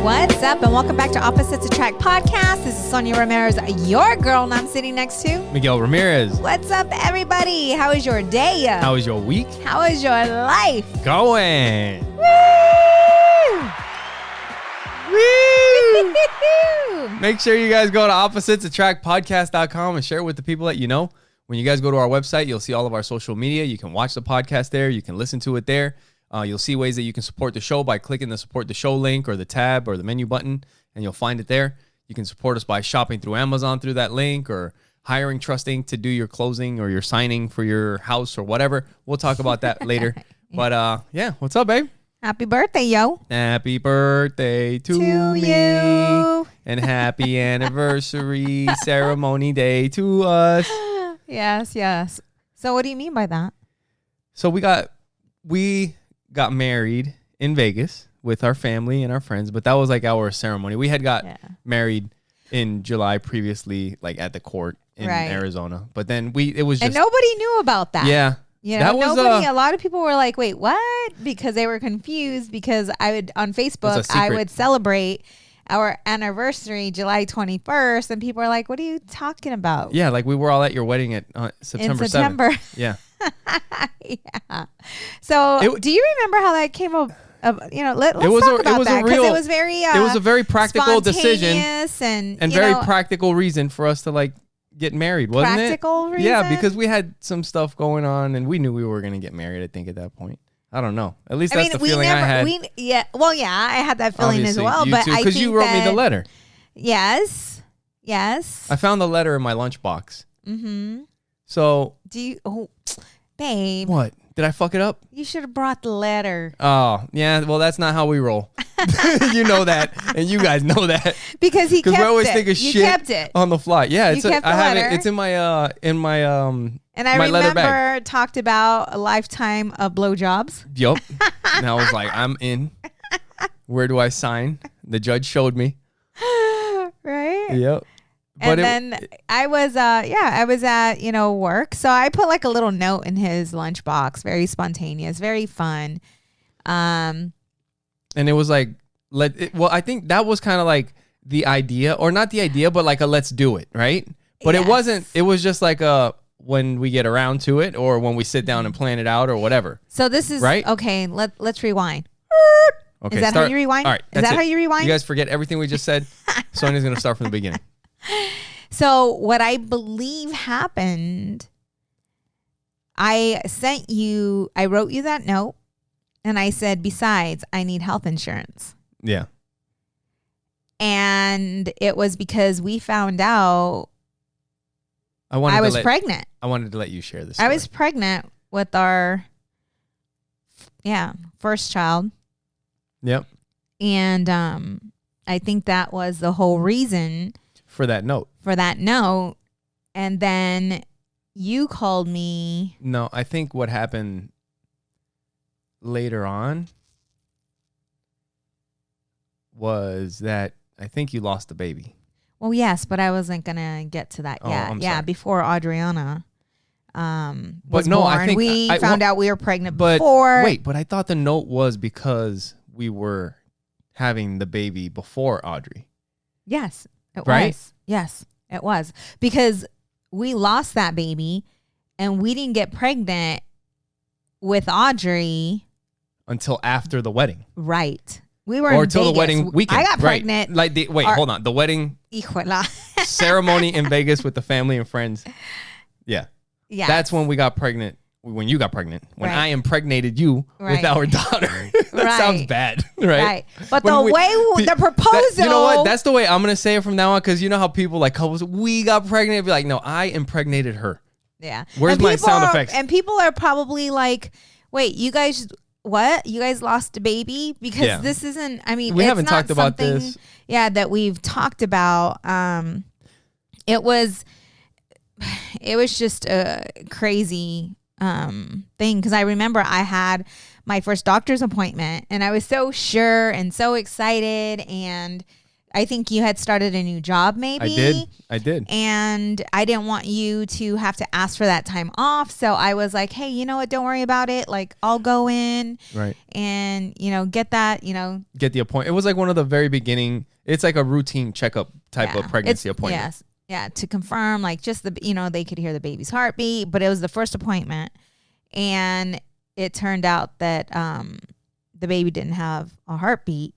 What's up, and welcome back to Opposites Attract Podcast. This is Sonja Ramirez, your girl, and I'm sitting next to Miguel Ramirez. What's up, everybody? How is your day? How is your week? How is your life? Going. Woo! Woo! Make sure you guys go to oppositesattractpodcast.com and share it with the people that you know. When you guys go to our website, you'll see all of our social media. You can watch the podcast there. You can listen to it there. You'll see ways that you can support the show by clicking the support the show link or the tab or the menu button, and you'll find it there. You can support us by shopping through Amazon through that link or hiring Trusting to do your closing or your signing for your house or whatever. We'll talk about that later. But yeah, what's up, babe? Happy birthday, yo. Happy birthday to me. You. And happy anniversary ceremony day to us. Yes, yes. So what do you mean by that? So we got married in Vegas with our family and our friends, but that was like our ceremony. We had got married in July previously, like at the court in Arizona. But then it was just... And nobody knew about that. Yeah. You know, a lot of people were like, wait, what? Because they were confused because on Facebook, I would celebrate our anniversary July 21st, and people are like, what are you talking about? Yeah, like we were all at your wedding at September 7th. Yeah. Yeah. So do you remember how that came up? Let's talk about that, because it was very it was a very practical decision and very practical reason for us to like get married, wasn't practical it? Reason? Yeah, because we had some stuff going on and we knew we were going to get married, I think, at that point. I don't know. At least that's the feeling I had. I had that feeling Obviously, as well. you But too, because you wrote me the letter. Yes. I found the letter in my lunchbox. Mm-hmm. So. Babe. What? Did I fuck it up? You should have brought the letter. Oh, yeah. Well, that's not how we roll. You know that. And you guys know that. Because he kept it. We always think of shit kept it on the fly. Yeah. I have it. It's in my and I remember talked about a lifetime of blowjobs. Yup. And I was like, I'm in. Where do I sign? The judge showed me. Right? Yep. But then I was at, work. So I put like a little note in his lunchbox, very spontaneous, very fun. And it was like, I think that was kind of like the idea, or not the idea, but like a let's do it, right? But it wasn't, it was just like when we get around to it or when we sit down and plan it out or whatever. So this is, right? Okay, let's rewind. Okay, is that how you rewind? All right, is that how you rewind? You guys forget everything we just said? Sonja's going to start from the beginning. So what I believe happened, I wrote you that note and I said, besides, I need health insurance. Yeah. And it was because we found out I was pregnant. I wanted to let you share this story. I was pregnant with our first child. Yep. And I think that was the whole reason for that note. And then you called me. No, I think what happened later on was that I think you lost the baby. Well, yes, but I wasn't going to get to that yet. Yeah, before Adriana was born. I think we found out we were pregnant before. Wait, but I thought the note was because we were having the baby before Audrey. Yes, it was. Yes, it was. Because we lost that baby and we didn't get pregnant with Audrey until after the wedding. Right. We were until the wedding weekend. I got pregnant. Hold on. The wedding ceremony in Vegas with the family and friends. Yeah. Yeah. That's when we got pregnant. When you got pregnant. When I impregnated you with our daughter. That sounds bad. Right. But the proposal. You know what? That's the way I'm going to say it from now on. Because you know how people like couples, we got pregnant. Be like, no, I impregnated her. Yeah. Where's my sound effects? And people are probably like, wait, you guys... What? You guys lost a baby? Because this isn't, we haven't talked about this. Yeah, that we've talked about. It was just a crazy thing. Because I remember I had my first doctor's appointment and I was so sure and so excited. And I think you had started a new job maybe. I did. And I didn't want you to have to ask for that time off. So I was like, hey, you know what? Don't worry about it. Like, I'll go in and, get that, Get the appointment. It was like one of the very beginning. It's like a routine checkup type of pregnancy appointment. Yes. Yeah. To confirm, like just they could hear the baby's heartbeat, but it was the first appointment. And it turned out that the baby didn't have a heartbeat.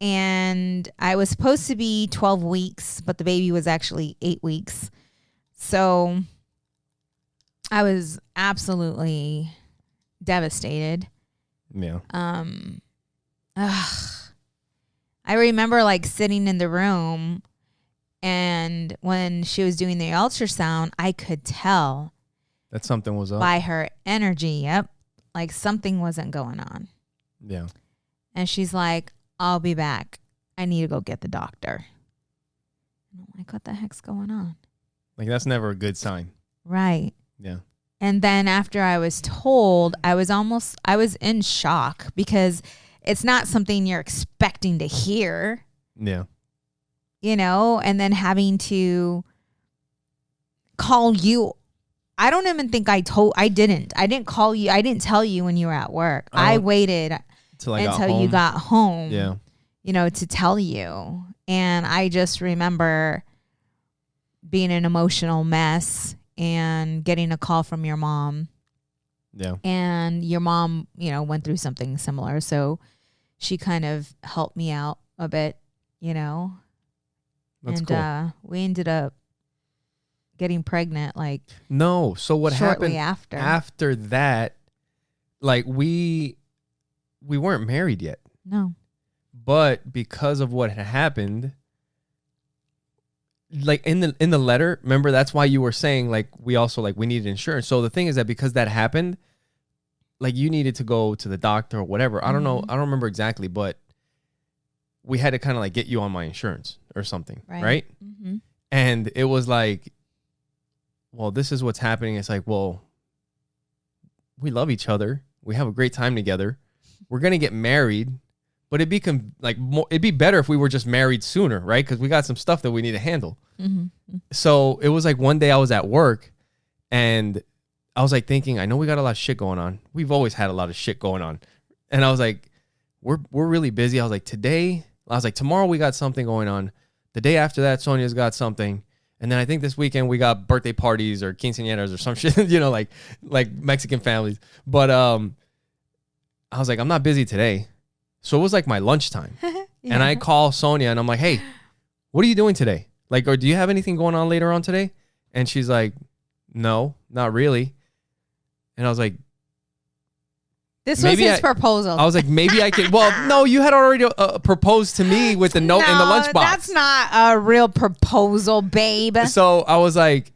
And I was supposed to be 12 weeks, but the baby was actually 8 weeks. So I was absolutely devastated. Yeah. I remember like sitting in the room, and when she was doing the ultrasound, I could tell that something was up by her energy. Yep. Like something wasn't going on. Yeah. And she's like, I'll be back. I need to go get the doctor. And I'm like, what the heck's going on? Like, that's never a good sign. Right. Yeah. And then after I was told, I was in shock because it's not something you're expecting to hear. Yeah. And then having to call you. I don't even think I didn't call you. I didn't tell you when you were at work. I waited until you got home. Yeah. To tell you. And I just remember being an emotional mess and getting a call from your mom. Yeah. And your mom, went through something similar. So she kind of helped me out a bit, That's and cool. We ended up getting pregnant so what shortly happened after that, like we weren't married yet. No. But because of what had happened, like in the letter, remember, that's why you were saying like we needed insurance. So the thing is that because that happened, like you needed to go to the doctor or whatever. Mm-hmm. I don't know. I don't remember exactly, but we had to kind of like get you on my insurance or something. Right? Mm-hmm. And it was like, well, this is what's happening. It's like, well, we love each other. We have a great time together. We're going to get married. But it'd be better if we were just married sooner, right? Because we got some stuff that we need to handle. Mm-hmm. So it was like one day I was at work, and I was like thinking, I know we got a lot of shit going on. We've always had a lot of shit going on, and I was like, we're really busy. I was like, tomorrow we got something going on. The day after that, Sonja's got something, and then I think this weekend we got birthday parties or quinceañeras or some shit, like Mexican families. But I was like, I'm not busy today. So it was like my lunchtime. Yeah. And I call Sonja and I'm like, hey, what are you doing today? Like, or do you have anything going on later on today? And she's like, no, not really. And I was like, this was his proposal. I was like, maybe I could. Well, no, you had already proposed to me with the note in the lunchbox. That's not a real proposal, babe. So I was like,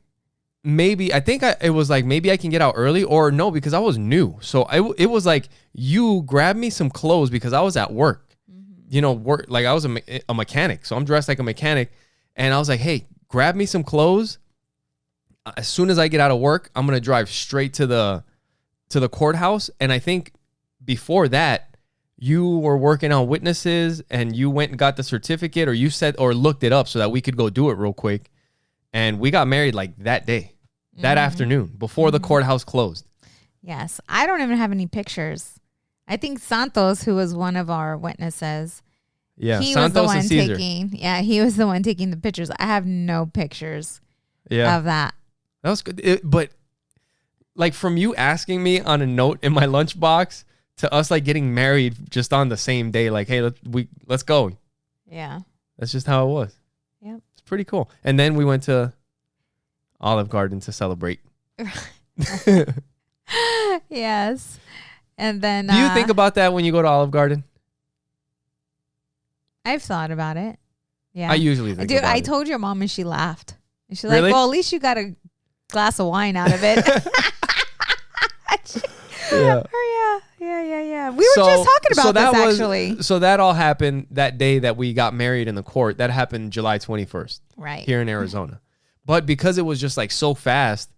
maybe I can get out early, or no, because I was new. So it was like, you grabbed me some clothes because I was at work, work, like I was a mechanic. So I'm dressed like a mechanic. And I was like, hey, grab me some clothes. As soon as I get out of work, I'm going to drive straight to the courthouse. And I think before that, you were working on witnesses and you went and got the certificate, or you said, or looked it up so that we could go do it real quick. And we got married like that day. That afternoon, before the courthouse closed. Yes. I don't even have any pictures. I think Santos, who was one of our witnesses, he Santos was the one and Caesar. he was the one taking the pictures. I have no pictures of that. That was good. But like from you asking me on a note in my lunchbox to us like getting married just on the same day, like, hey, let's go. Yeah. That's just how it was. Yep. It's pretty cool. And then we went to Olive Garden to celebrate. Yes. And then do you think about that when you go to Olive Garden? I've thought about it. Yeah. I usually think about it. I told your mom and she laughed. And she's really? like, well, at least you got a glass of wine out of it. Yeah. Yeah. We were just talking about this actually. So that all happened that day that we got married in the court. That happened July 21st. Right. Here in Arizona. But because it was just like so fast,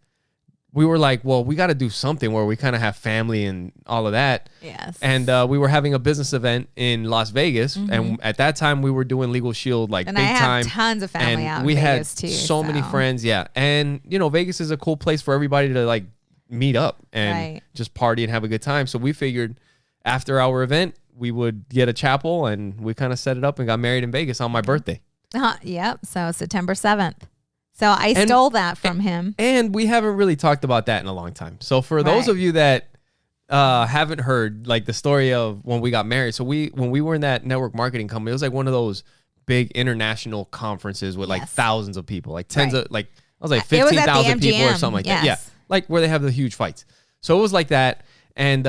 we were like, well, we got to do something where we kind of have family and all of that. Yes. And we were having a business event in Las Vegas. And at that time we were doing Legal Shield, like, and big I have time. tons of family and out we in had Vegas too. so many friends. Yeah. And, you know, Vegas is a cool place for everybody to like meet up and just party and have a good time. So we figured after our event, we would get a chapel, and we kind of set it up and got married in Vegas on my birthday. Yep. So September 7th. So I stole that from him. And we haven't really talked about that in a long time. So for those of you that haven't heard like the story of when we got married. So when we were in that network marketing company, it was like one of those big international conferences with like thousands of people, like tens of like, I was like 15,000 people or something like that. Yeah. Like where they have the huge fights. So it was like that. And,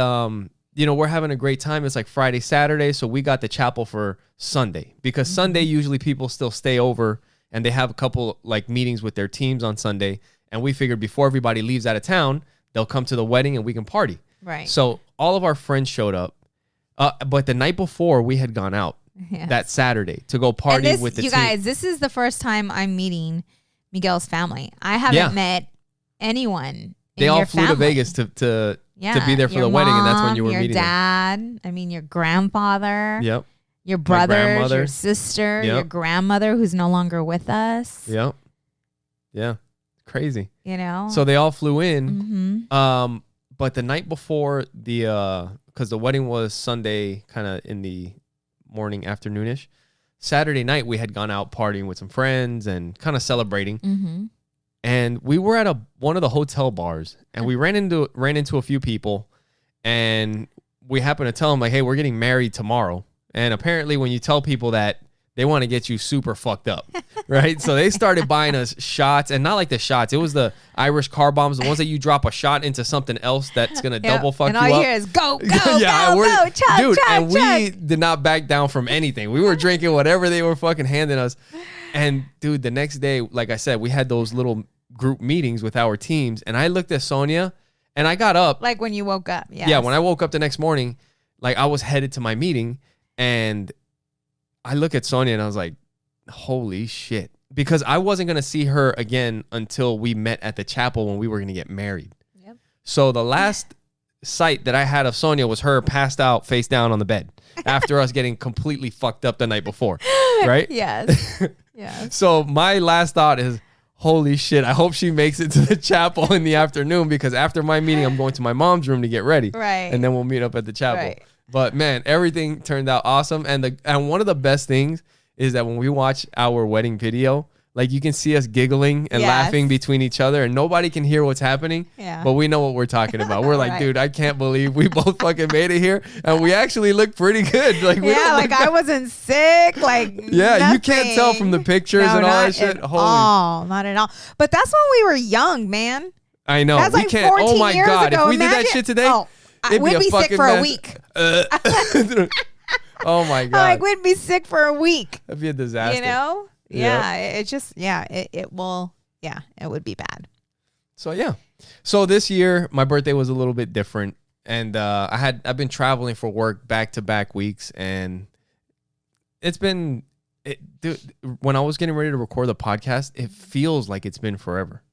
you know, we're having a great time. It's like Friday, Saturday. So we got the chapel for Sunday because Sunday, usually people still stay over and they have a couple like meetings with their teams on Sunday. And we figured before everybody leaves out of town, they'll come to the wedding and we can party. Right. So all of our friends showed up. But the night before we had gone out that Saturday to go party with the team. You guys, this is the first time I'm meeting Miguel's family. I haven't met anyone. They all flew to Vegas to be there for the wedding. And that's when you were meeting your dad. I mean, your grandfather. Yep. Your brothers, your sister, your grandmother who's no longer with us. Yep. Yeah. Crazy. You know? So they all flew in. But the night before because the wedding was Sunday kind of in the morning, afternoonish. Saturday night, we had gone out partying with some friends and kind of celebrating. And we were at one of the hotel bars and we ran into a few people and we happened to tell them like, hey, we're getting married tomorrow. And apparently when you tell people that, they want to get you super fucked up, right? So they started buying us shots, and not like the shots. It was the Irish car bombs, the ones that you drop a shot into something else that's going to double fuck you up. And all you hear is go, go, go, chug, dude, chug, and chug. we did not back down from anything. We were drinking whatever they were fucking handing us. And dude, the next day, like I said, we had those little group meetings with our teams, and I looked at Sonia, and I got up. Like when you woke up, yeah. When I woke up the next morning, like I was headed to my meeting, and I look at Sonia and I was like, holy shit. Because I wasn't going to see her again until we met at the chapel when we were going to get married. Yep. So the last sight that I had of Sonia was her passed out face down on the bed after us getting completely fucked up the night before. Right? Yes. Yes. So my last thought is, holy shit, I hope she makes it to the chapel in the afternoon because after my meeting, I'm going to my mom's room to get ready. Right. And then we'll meet up at the chapel. Right. But man, everything turned out awesome. And one of the best things is that when we watch our wedding video, like you can see us giggling and laughing between each other and nobody can hear what's happening. Yeah. But we know what we're talking about. We're like, dude, I can't believe we both fucking made it here. And we actually look pretty good. Like, I wasn't sick. Like, nothing. You can't tell from the pictures and all that shit. Not at all. But that's when we were young, man. I know. That's we like can't. 14 Oh my years God. ago. If we did that shit today. We'd be sick for a week. Oh my God. Like we'd be sick for a week. That'd be a disaster. You know? Yeah. It just, it will, it would be bad. So, yeah. So this year, my birthday was a little bit different. And I've been traveling for work back-to-back weeks. And it's been, dude, when I was getting ready to record the podcast, it feels like it's been forever.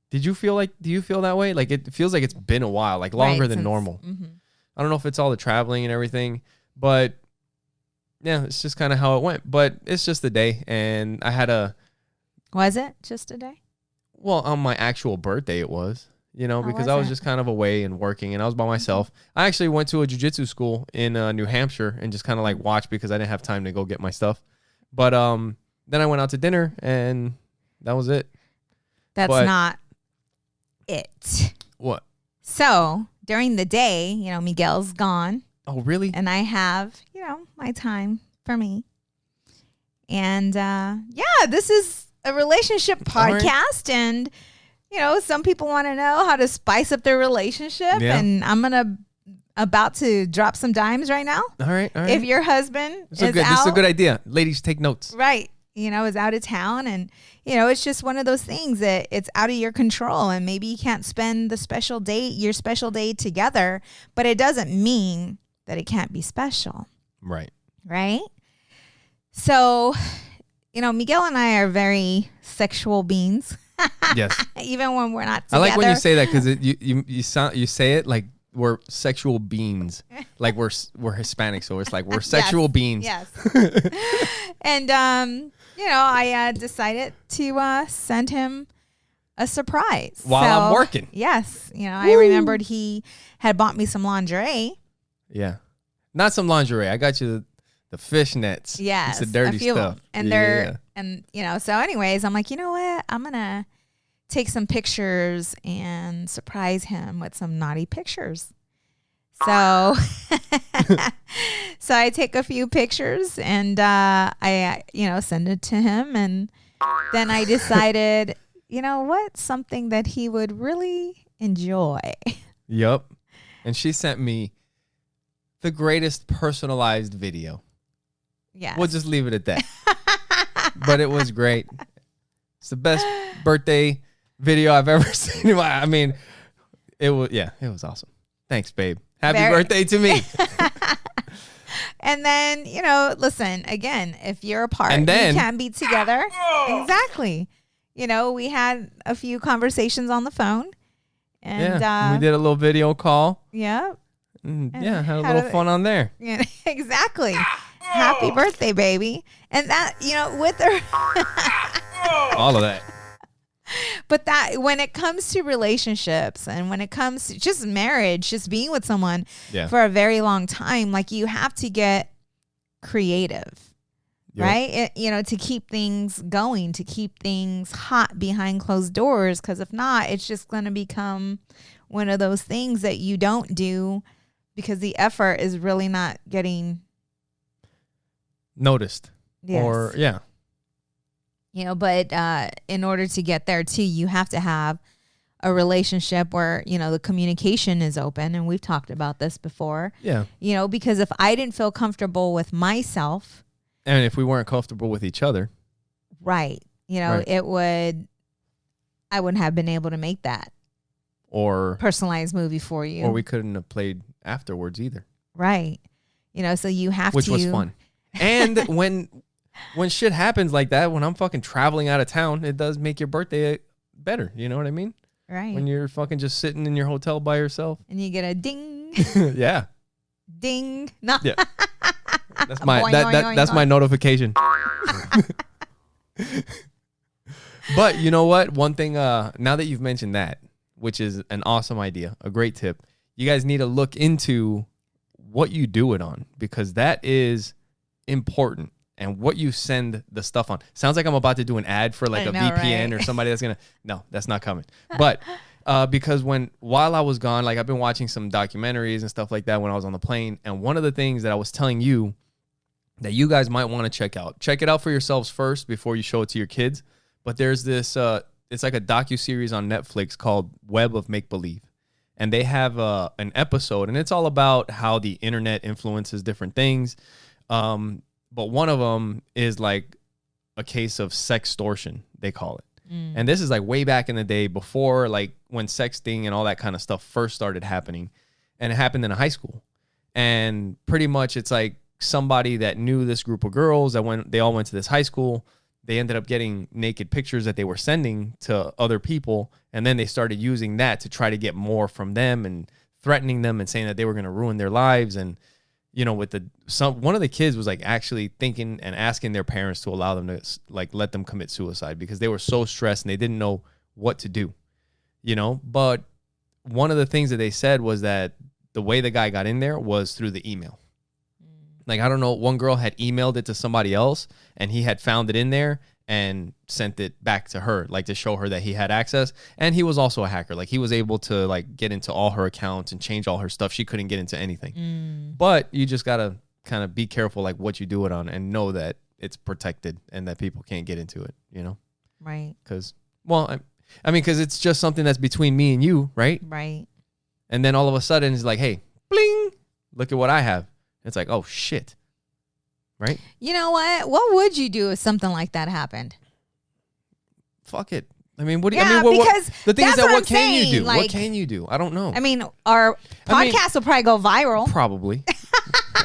Do you feel that way? Like it feels like it's been a while, like longer than normal. I don't know if it's all the traveling and everything, but yeah, it's just kind of how it went. But it's just a day, and I had Was it just a day? Well, on my actual birthday, it was, because I was just kind of away and working, and I was by myself. I actually went to a jiu-jitsu school in New Hampshire and just kind of like watched because I didn't have time to go get my stuff. But then I went out to dinner, and that was it. That's not it. What? So during the day, Miguel's gone. Oh, really? And I have, my time for me. And this is a relationship podcast. And, some people want to know how to spice up their relationship. Yeah. And I'm about to drop some dimes right now. All right. If your husband this is a good idea. Ladies, take notes. Right. Is out of town and, it's just one of those things that it's out of your control and maybe you can't spend your special day together, but it doesn't mean that it can't be special. Right. Right. So, Miguel and I are very sexual beings. Yes. Even when we're not together. I like when you say that because you say it like we're sexual beings. Like we're Hispanic, so it's like we're sexual beings. Yes. And I decided to send him a surprise while I'm working. Yes. I remembered he had bought me some lingerie. Yeah. Not some lingerie. I got you the fishnets. Yes. It's the dirty stuff. And so anyways, I'm like, you know what? I'm going to take some pictures and surprise him with some naughty pictures. So, so I take a few pictures and, I send it to him. And then I decided, you know what? Something that he would really enjoy. Yep. And she sent me the greatest personalized video. Yeah. We'll just leave it at that. But it was great. It's the best birthday video I've ever seen. I mean, it was awesome. Thanks, babe. Happy birthday to me. And then, listen, again, if you're apart, you can't be together. Exactly. We had a few conversations on the phone. And we did a little video call. Yeah. Had a little fun on there. Yeah, exactly. Happy birthday, baby. And that, with her. All of that. But that when it comes to relationships and when it comes to just marriage, just being with someone for a very long time, like you have to get creative, right? To keep things going, to keep things hot behind closed doors. Because if not, it's just going to become one of those things that you don't do because the effort is really not getting noticed. Yes. Or, but in order to get there too, you have to have a relationship where, the communication is open. And we've talked about this before. Yeah. Because if I didn't feel comfortable with myself. And if we weren't comfortable with each other. Right. I wouldn't have been able to make that. Or personalized movie for you. Or we couldn't have played afterwards either. Right. So you have Which was fun. And when shit happens like that, when I'm fucking traveling out of town, it does make your birthday better. You know what I mean? Right. When you're fucking just sitting in your hotel by yourself. And you get a ding. Yeah. Ding. No. Yeah. That's my that's my notification. But you know what? One thing, now that you've mentioned that, which is an awesome idea, a great tip, you guys need to look into what you do it on, because that is important. And what you send the stuff on. Sounds like I'm about to do an ad for like a VPN or somebody that's gonna. No, that's not coming. But because while I was gone, like I've been watching some documentaries and stuff like that when I was on the plane, and one of the things that I was telling you that you guys might want to check it out for yourselves first before you show it to your kids. But there's this, it's like a docuseries on Netflix called Web of Make Believe, and they have an episode, and it's all about how the internet influences different things. But one of them is like a case of sextortion, they call it. And this is like way back in the day before, like when sexting and all that kind of stuff first started happening. And it happened in a high school. And pretty much it's like somebody that knew this group of girls that they all went to this high school. They ended up getting naked pictures that they were sending to other people. And then they started using that to try to get more from them and threatening them and saying that they were going to ruin their lives. And one of the kids was like actually thinking and asking their parents to allow them to like let them commit suicide because they were so stressed and they didn't know what to do, But one of the things that they said was that the way the guy got in there was through the email. Like, I don't know, one girl had emailed it to somebody else and he had found it in there and sent it back to her, like to show her that he had access. And he was also a hacker. Like he was able to like get into all her accounts and change all her stuff. She couldn't get into anything. But you just got to kind of be careful like what you do it on and know that it's protected and that people can't get into it, Right. Because, because it's just something that's between me and you, right? Right. And then all of a sudden it's like, hey, bling, look at what I have. It's like, oh, shit. Right? You know what? What would you do if something like that happened? Fuck it. I mean, what do you? Yeah, because the thing is that what can saying, you do? like, what can you do? I don't know. I mean, our podcast will probably go viral. Probably.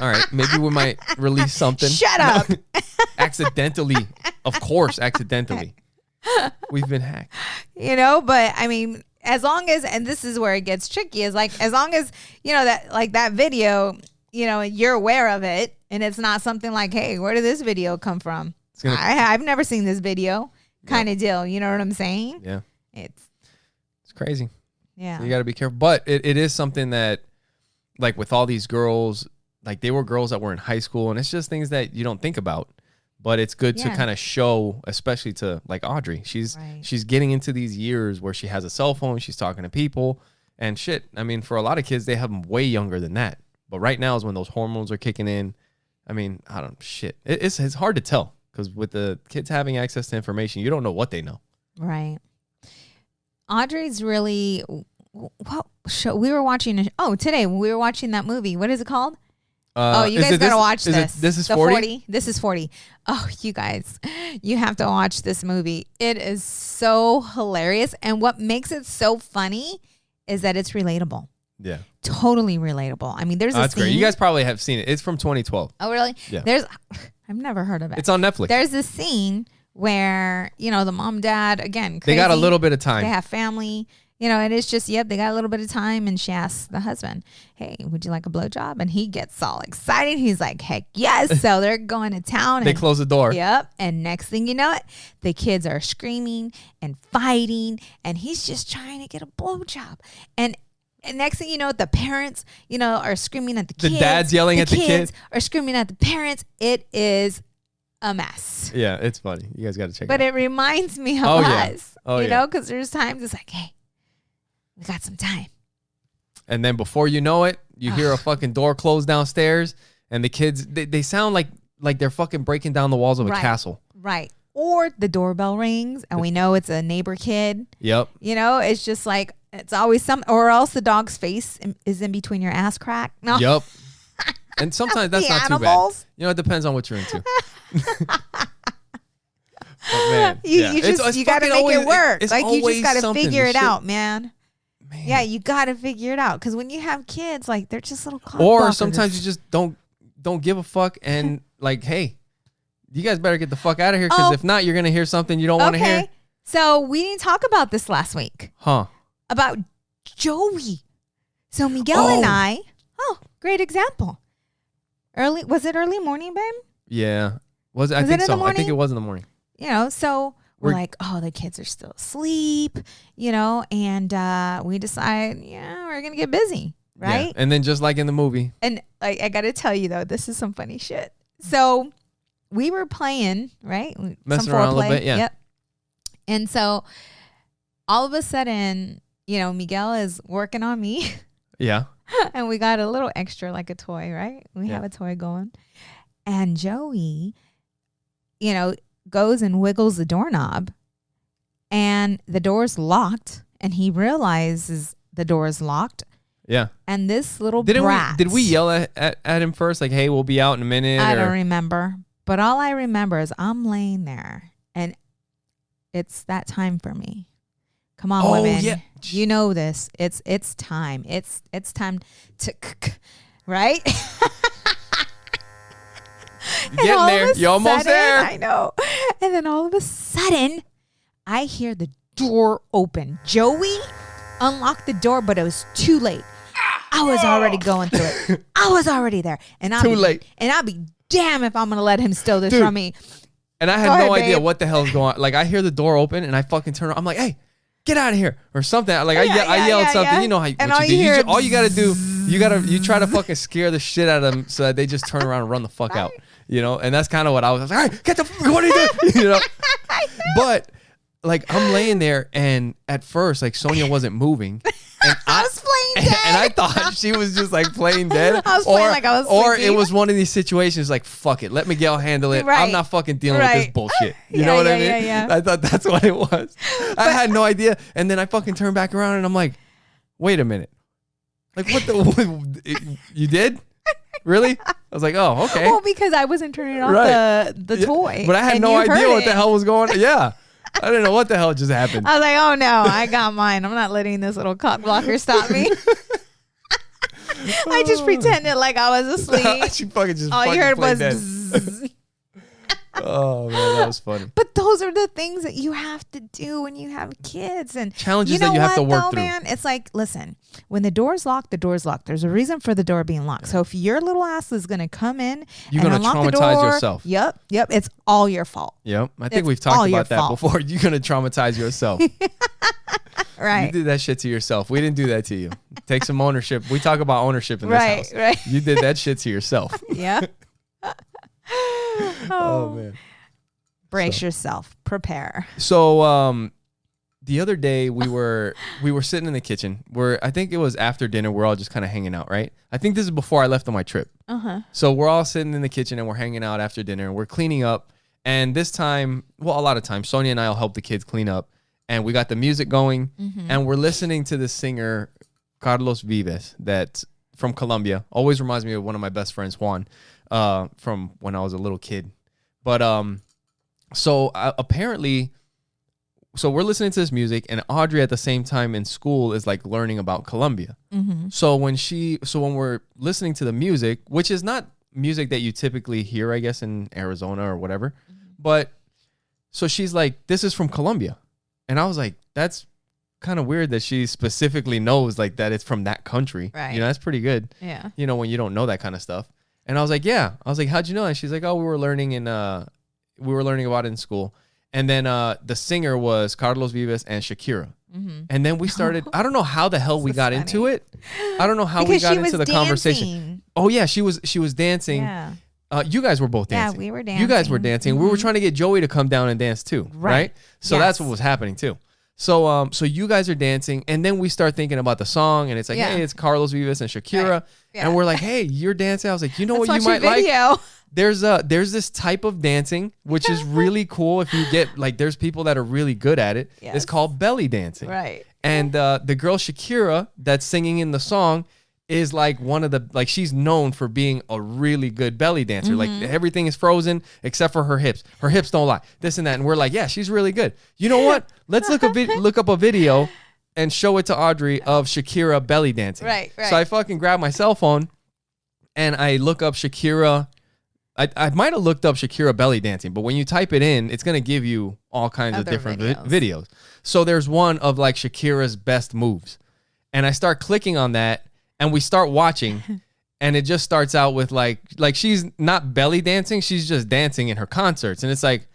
All right. Maybe we might release something. Shut up. Accidentally. Of course, accidentally. We've been hacked. You know, but I mean, as long as, and this is where it gets tricky, is like, as long as, you know, that like that video, you know, you're aware of it and it's not something like, hey, where did this video come from? I've never seen this video kind of deal. You know what I'm saying? Yeah. It's crazy. Yeah. So you got to be careful. But it is something that, like with all these girls, like they were girls that were in high school, and it's just things that you don't think about. But it's good to kind of show, especially to like Audrey. She's getting into these years where she has a cell phone, she's talking to people and shit. I mean, for a lot of kids, they have them way younger than that. But right now is when those hormones are kicking in. I mean, I don't shit. It's hard to tell because with the kids having access to information, you don't know what they know. Right. Audrey's really, what show we were watching? Today we were watching that movie. What is it called? You guys gotta watch this. This is 40? This is 40. Oh, you guys, you have to watch this movie. It is so hilarious. And what makes it so funny is that it's relatable. Yeah. Totally relatable. I mean, there's that's a scene. Great. You guys probably have seen it. It's from 2012. Oh, really? Yeah. I've never heard of it. It's on Netflix. There's a scene where, you know, the mom, dad, again, crazy, they got a little bit of time. They have family. You know, and it's just, they got a little bit of time. And she asks the husband, hey, would you like a blowjob? And he gets all excited. He's like, heck yes. So they're going to town. They close the door. Yep. And next thing you know it, the kids are screaming and fighting. And he's just trying to get a blowjob. And next thing you know, the parents, you know, are screaming at the kids. The dad's yelling at the kids. Are screaming at the parents. It is a mess. Yeah, it's funny. You guys got to check it out. But it reminds me of us. You know, because there's times it's like, hey, we got some time. And then before you know it, you hear a fucking door close downstairs and the kids, they sound like they're fucking breaking down the walls of a castle. Right. Or the doorbell rings and we know it's a neighbor kid. Yep. You know, it's just like, it's always or else the dog's face is in between your ass crack. No. Yep. And sometimes that's not animals. Too bad. You know, it depends on what you're into. But man, you got to make it work. Like you just got to figure it out, man. Yeah, you got to figure it out because when you have kids, like they're just little cock or blockers. Sometimes you just don't give a fuck and like, hey, you guys better get the fuck out of here because if not, you're gonna hear something you don't want to hear. So we didn't talk about this last week, about Joey. So Miguel and I. Great example. Was it early morning, babe? Yeah, I think so. I think it was in the morning. You know, so. We're like, the kids are still asleep, you know, and we decide, we're going to get busy, right? Yeah. And then just like in the movie. And like, I got to tell you, though, this is some funny shit. So we were playing, right? Messing around a little bit, yeah. Yep. And so all of a sudden, you know, Miguel is working on me. Yeah. And we got a little extra, like a toy, right? We have a toy going. And Joey, you know, goes and wiggles the doorknob and the door's locked and he realizes the door is locked. Yeah. And this little brat. Did we yell at him first? Like, hey, we'll be out in a minute. I don't remember. But all I remember is I'm laying there and it's that time for me. Come on, women. Yeah. You know this. It's time. It's time to right? You're getting there. You're almost there. I know. And then all of a sudden, I hear the door open. Joey unlocked the door, but it was too late. I was already going through it. I was already there. And too late. And I'll be damn if I'm going to let him steal this from me. And I had no idea what the hell's going on. Like, I hear the door open, and I fucking turn around. I'm like, hey, get out of here. Or something. Like, I yelled something. You know how what you do. All you got to do, you try to fucking scare the shit out of them so that they just turn around and run the fuck out. You know, and that's kind of what I was like, all right, what are you doing? You know, but like I'm laying there and at first like Sonja wasn't moving and I was playing dead. And I thought she was just like playing dead. I was playing like I was sleeping. Or it was one of these situations like, fuck it, let Miguel handle it. Right. I'm not fucking dealing with this bullshit. You know what I mean? Yeah. I thought that's what it was. I had no idea. And then I fucking turned back around and I'm like, wait a minute. Like you did? Really? I was like, oh, okay. Well, because I wasn't turning off the toy. But I had no idea what the hell was going on. Yeah. I didn't know what the hell just happened. I was like, oh no, I got mine. I'm not letting this little cock blocker stop me. I just pretended like I was asleep. She fucking just all fucking you heard played was Oh man, that was funny. But those are the things that you have to do when you have kids, and challenges that you have to work through. Man, it's like, listen, when the door's locked, the door's locked. There's a reason for the door being locked. So if your little ass is gonna come in, you're gonna traumatize yourself. Yep. It's all your fault. Yep. I think we've talked about that before. You're gonna traumatize yourself. Right. You did that shit to yourself. We didn't do that to you. Take some ownership. We talk about ownership in this house. Right. You did that shit to yourself. Yeah. Oh man. Brace yourself. Prepare. So the other day we were sitting in the kitchen where I think it was after dinner. We're all just kind of hanging out, right? I think this is before I left on my trip. So we're all sitting in the kitchen and we're hanging out after dinner and we're cleaning up. And this time, well, a lot of times, Sonia and I will help the kids clean up. And we got the music going and we're listening to the singer Carlos Vives that's from Colombia. Always reminds me of one of my best friends, Juan, from when I was a little kid. But apparently, so we're listening to this music and Audrey at the same time in school is like learning about Colombia. So when we're listening to the music, which is not music that you typically hear, I guess, in Arizona or whatever, but so she's like, this is from Colombia. And I was like, that's kind of weird that she specifically knows like that it's from that country. Right. You know, that's pretty good. Yeah. You know, when you don't know that kind of stuff. And I was like, yeah. I was like, how'd you know? And she's like, oh, we were learning about it in school. And then the singer was Carlos Vives and Shakira. And then we started, I don't know how the hell we got into it. I don't know how we got into the conversation. Oh yeah, she was dancing. Yeah. You guys were both dancing. Yeah, we were dancing. You guys were dancing. We were trying to get Joey to come down and dance too, right? So that's what was happening too. So you guys are dancing, and then we start thinking about the song, and it's like, hey, it's Carlos Vives and Shakira, right. And we're like, hey, you're dancing. I was like, you know what you might like? There's this type of dancing which is really cool. If you get like, there's people that are really good at it. Yes. It's called belly dancing, right? And the girl Shakira that's singing in the song is like one of the, like, she's known for being a really good belly dancer. Like everything is frozen except for her hips. Her hips don't lie. This and that. And we're like, yeah, she's really good. You know what? Let's look up a video and show it to Audrey of Shakira belly dancing. Right. So I fucking grab my cell phone and I look up Shakira. I might have looked up Shakira belly dancing, but when you type it in, it's going to give you all kinds of different videos. So there's one of like Shakira's best moves. And I start clicking on that. And we start watching, and it just starts out with like she's not belly dancing, she's just dancing in her concerts. And it's like,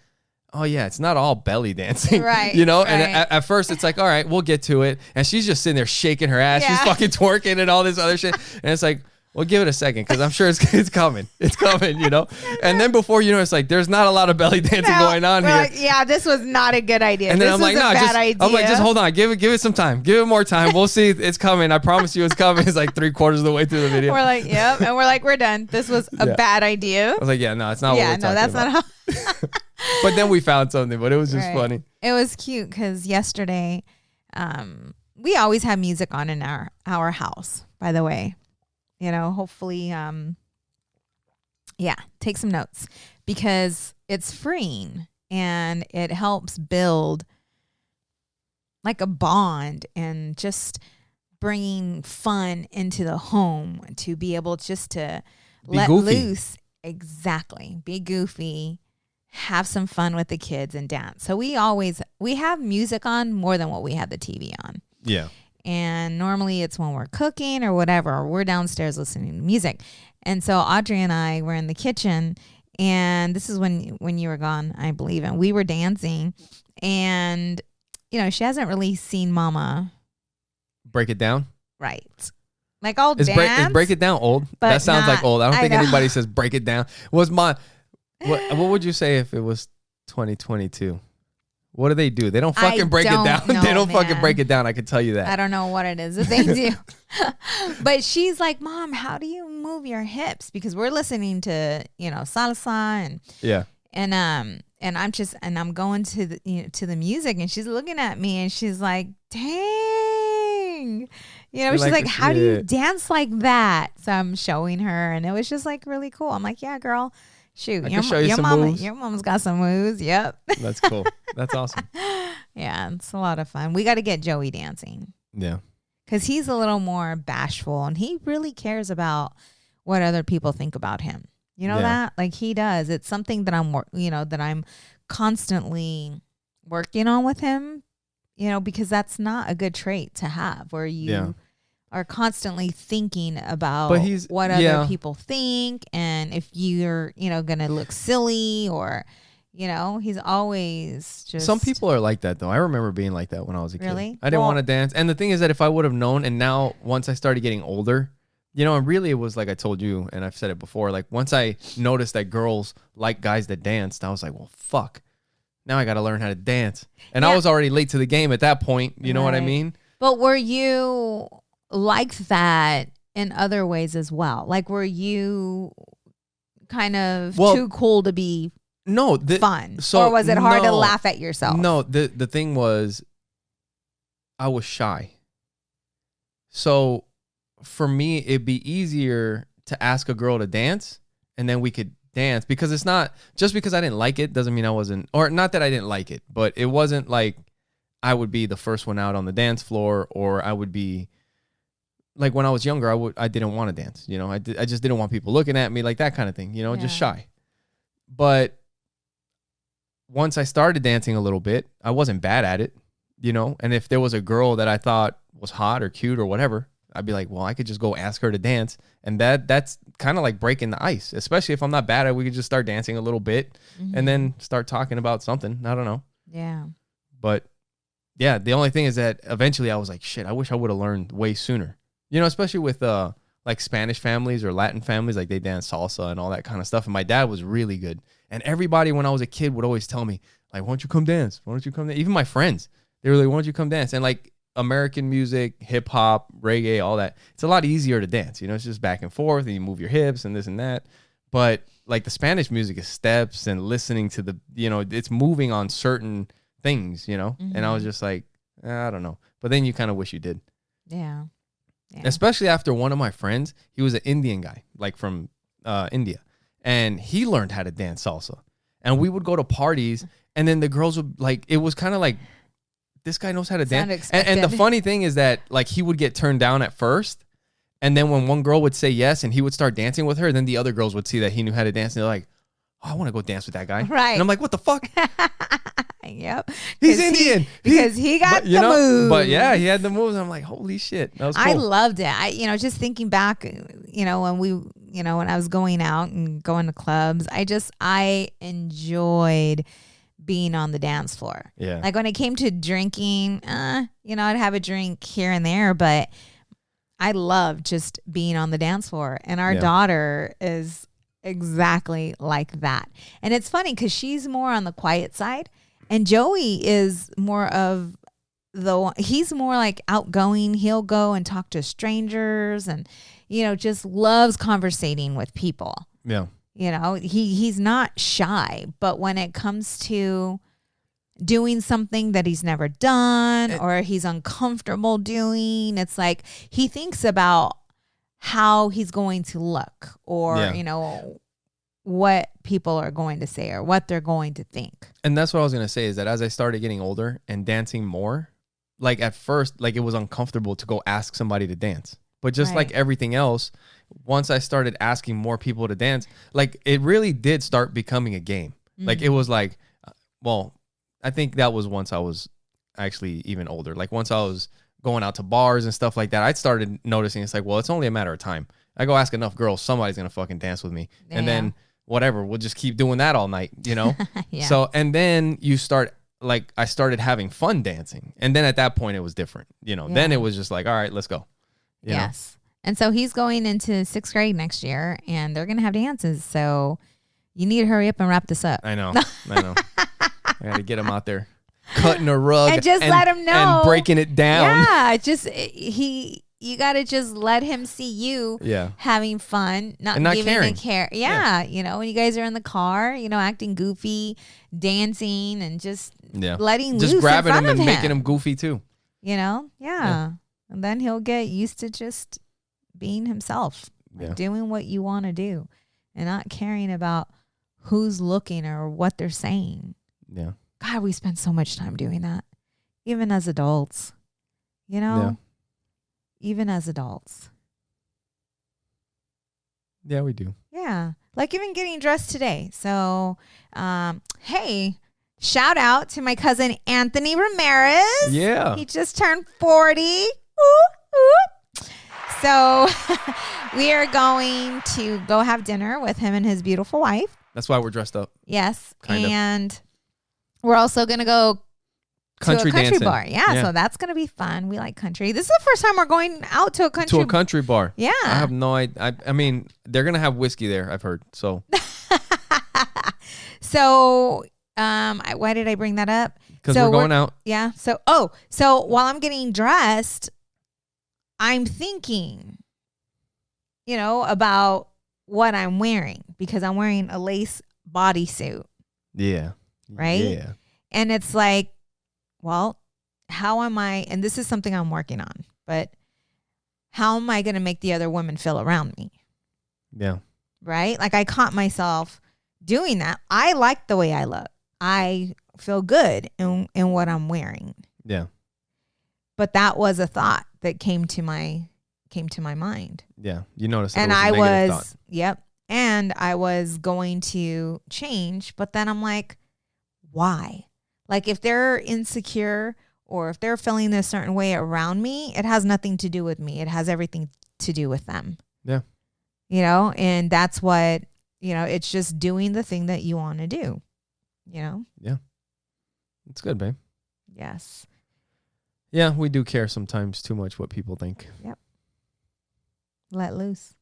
oh yeah, it's not all belly dancing. Right. You know? Right. And at first it's like, all right, we'll get to it. And she's just sitting there shaking her ass. Yeah. She's fucking twerking and all this other shit. And it's like, well, give it a second, because I'm sure it's coming. It's coming, you know? And then before you know, it's like, there's not a lot of belly dancing going on here. Like, yeah, this was not a good idea. And then this I'm like, no, I'm like, just hold on. Give it some time. Give it more time. We'll see. It's coming. I promise you it's coming. It's like 3/4 of the way through the video. We're like, yep. And we're like, we're done. This was a bad idea. I was like, yeah, no, it's not what we're talking about. Yeah, no, that's not how. But then we found something, but it was just funny. It was cute because yesterday, we always have music on in our house, by the way. You know, hopefully, take some notes, because it's freeing and it helps build like a bond and just bringing fun into the home to be able just to let loose. Exactly. Be goofy, have some fun with the kids and dance. So we have music on more than what we have the TV on. Yeah. And normally it's when we're cooking or whatever, or we're downstairs listening to music. And so Audrey and I were in the kitchen, and this is when you were gone, I believe, and we were dancing. And, you know, she hasn't really seen Mama Break It Down. Right. Like, I'll is dance. Break It Down old? That sounds like old. I don't think anybody says Break It Down. What would you say if it was 2022? What do? They don't fucking break it down. They don't fucking break it down. I can tell you that. I don't know what it is that they do. But she's like, Mom, how do you move your hips? Because we're listening to, you know, salsa and I'm going to the music, and she's looking at me and she's like, dang. You know, she's like, how do you dance like that? So I'm showing her, and it was just like really cool. I'm like, yeah, girl. Shoot, your mama's got some moves. Yep. That's cool. That's awesome. Yeah, it's a lot of fun. We got to get Joey dancing. Yeah. Because he's a little more bashful, and he really cares about what other people think about him. You know that? Like he does. It's something that I'm constantly working on with him, because that's not a good trait to have where you are constantly thinking about what other people think and if you're, going to look silly or, he's always just. Some people are like that though. I remember being like that when I was a kid. Really? I didn't want to dance. And the thing is that if I would have known, and now once I started getting older, and really it was like I told you, and I've said it before, like once I noticed that girls like guys that danced, I was like, well, fuck. Now I got to learn how to dance. And I was already late to the game at that point. You know what I mean? But were you like that in other ways as well? Like, were you kind of too cool to be fun? Or was it hard to laugh at yourself? No, the thing was I was shy. So for me, it'd be easier to ask a girl to dance and then we could dance, because it's not just because I didn't like it doesn't mean I wasn't, or not that I didn't like it, but it wasn't like I would be the first one out on the dance floor, or I would be like when I was younger, I didn't want to dance. I just didn't want people looking at me, like that kind of thing, just shy. But once I started dancing a little bit, I wasn't bad at it, and if there was a girl that I thought was hot or cute or whatever, I'd be like, well, I could just go ask her to dance. And that's kind of like breaking the ice, especially if I'm not bad at it. We could just start dancing a little bit and then start talking about something. I don't know. Yeah. But yeah, the only thing is that eventually I was like, shit, I wish I would have learned way sooner. Especially with like Spanish families or Latin families, like they dance salsa and all that kind of stuff. And my dad was really good. And everybody when I was a kid would always tell me, like, why don't you come dance? Why don't you come dance? Even my friends, they were like, why don't you come dance? And like American music, hip hop, reggae, all that, it's a lot easier to dance. It's just back and forth and you move your hips and this and that. But like the Spanish music is steps and listening to the, it's moving on certain things, and I was just like, I don't know. But then you kind of wish you did. Yeah. Especially after one of my friends, he was an Indian guy, like from India, and he learned how to dance salsa. And we would go to parties and then the girls would like, it was kind of like, this guy knows how to dance. And the funny thing is that like he would get turned down at first. And then when one girl would say yes and he would start dancing with her, then the other girls would see that he knew how to dance. And they're like, oh, I want to go dance with that guy. Right. And I'm like, what the fuck? Yep. He's Indian. Because he got the moves. But yeah, he had the moves. I'm like, holy shit. That was cool. I loved it. Just thinking back, when when I was going out and going to clubs, I enjoyed being on the dance floor. Yeah. Like when it came to drinking, I'd have a drink here and there, but I love just being on the dance floor. And our daughter is exactly like that. And it's funny because she's more on the quiet side and Joey is more of he's more like outgoing. He'll go and talk to strangers and, just loves conversating with people. Yeah. He's not shy, but when it comes to doing something that he's never done or he's uncomfortable doing, it's like he thinks about how he's going to look or, what people are going to say or what they're going to think. And that's what I was going to say is that as I started getting older and dancing more, like at first, like it was uncomfortable to go ask somebody to dance. But just like everything else, once I started asking more people to dance, like it really did start becoming a game. Mm-hmm. Like it was like, well, I think that was once I was actually even older. Like once I was going out to bars and stuff like that, I started noticing it's like, well, it's only a matter of time. I go ask enough girls, somebody's going to fucking dance with me. Yeah. And then whatever, we'll just keep doing that all night, Yeah. So, and then you start, like I started having fun dancing. And then at that point it was different, Then it was just like, all right, let's go. Yes. And so he's going into 6th grade next year and they're going to have dances. So you need to hurry up and wrap this up. I know. I got to get him out there cutting a rug and just let him know and breaking it down. Yeah. You got to just let him see you having fun, not giving caring. A care. Yeah. When you guys are in the car, acting goofy, dancing and just letting loose grabbing in front him and of making him goofy too. Yeah. And then he'll get used to just being himself, doing what you want to do and not caring about who's looking or what they're saying. Yeah. God, we spend so much time doing that, even as adults, even as adults. Yeah, we do. Yeah. like even getting dressed today. So, hey, shout out to my cousin Anthony Ramirez. Yeah. He just turned 40. Ooh, ooh. So we are going to go have dinner with him and his beautiful wife. That's why we're dressed up. Yes. And we're also going to go to a country bar. Yeah, so that's going to be fun. We like country. This is the first time we're going out to a country bar. Yeah. I have no idea. I mean, they're going to have whiskey there, I've heard. So So, why did I bring that up? Because we're going out. Yeah. So while I'm getting dressed, I'm thinking, about what I'm wearing, because I'm wearing a lace bodysuit. Yeah. Right? Yeah. And it's like, well, how am I, and this is something I'm working on, but how am I going to make the other women feel around me? Yeah. Right? Like I caught myself doing that. I like the way I look. I feel good in what I'm wearing. Yeah. But that was a thought that came to my mind. Yeah. You noticed that and it was a negative thought. Yep. And I was going to change, but then I'm like, why? Like if they're insecure or if they're feeling a certain way around me, it has nothing to do with me. It has everything to do with them. Yeah. And that's what, it's just doing the thing that you want to do, Yeah. It's good, babe. Yes. Yeah, we do care sometimes too much what people think. Yep. Let loose.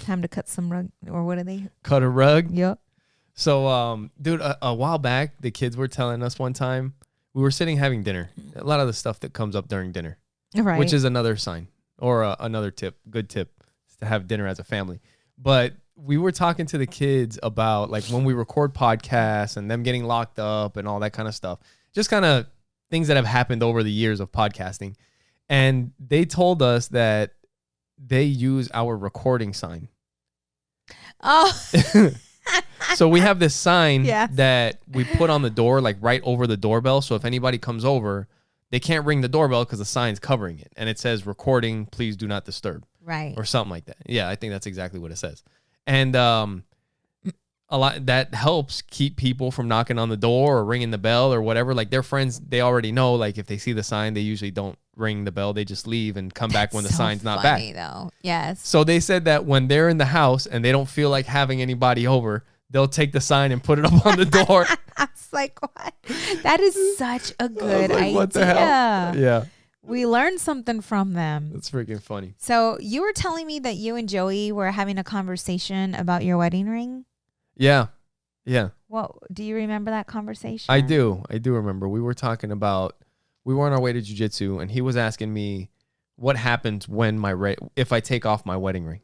Time to cut some rug, or what are they? Cut a rug? Yep. So, dude, a while back, the kids were telling us one time, we were sitting having dinner. A lot of the stuff that comes up during dinner, right? Which is another sign or another tip, good tip, is to have dinner as a family. But we were talking to the kids about like when we record podcasts and them getting locked up and all that kind of stuff, just kind of things that have happened over the years of podcasting. And they told us that they use our recording sign. Oh. So we have this sign that we put on the door, like right over the doorbell. So if anybody comes over, they can't ring the doorbell because the sign's covering it. And it says recording, please do not disturb. Right. Or something like that. Yeah, I think that's exactly what it says. And a lot that helps keep people from knocking on the door or ringing the bell or whatever. Like their friends, they already know, like if they see the sign, they usually don't ring the bell. They just leave and come back when the sign's not back. Though. Yes. So they said that when they're in the house and they don't feel like having anybody over, they'll take the sign and put it up on the door. I was like, what? That is such a good idea. What the hell? Yeah. We learned something from them. That's freaking funny. So you were telling me that you and Joey were having a conversation about your wedding ring? Yeah. Yeah. Well, do you remember that conversation? I do. I do remember. We were talking about, we were on our way to jiu-jitsu and he was asking me what happens when if I take off my wedding ring.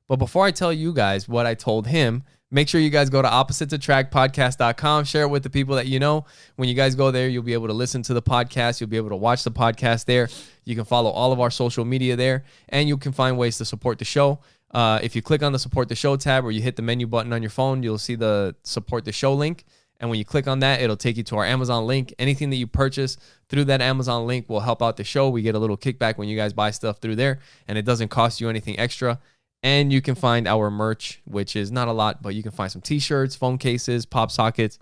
But before I tell you guys what I told him, make sure you guys go to oppositesattractpodcast.com. Share it with the people that you know. When you guys go there, you'll be able to listen to the podcast. You'll be able to watch the podcast there. You can follow all of our social media there. And you can find ways to support the show. If you click on the Support the Show tab or you hit the menu button on your phone, you'll see the Support the Show link. And when you click on that, it'll take you to our Amazon link. Anything that you purchase through that Amazon link will help out the show. We get a little kickback when you guys buy stuff through there. And it doesn't cost you anything extra. And you can find our merch, which is not a lot, but you can find some t-shirts, phone cases, pop sockets,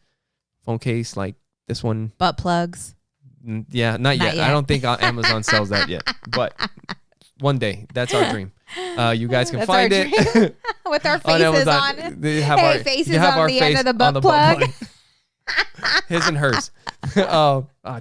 phone case like this one. Butt plugs. Yeah, not yet. I don't think Amazon sells that yet. But one day, that's our dream. You guys can find it. With our faces on it. Faces on the end of the butt plug. His and hers. Oh my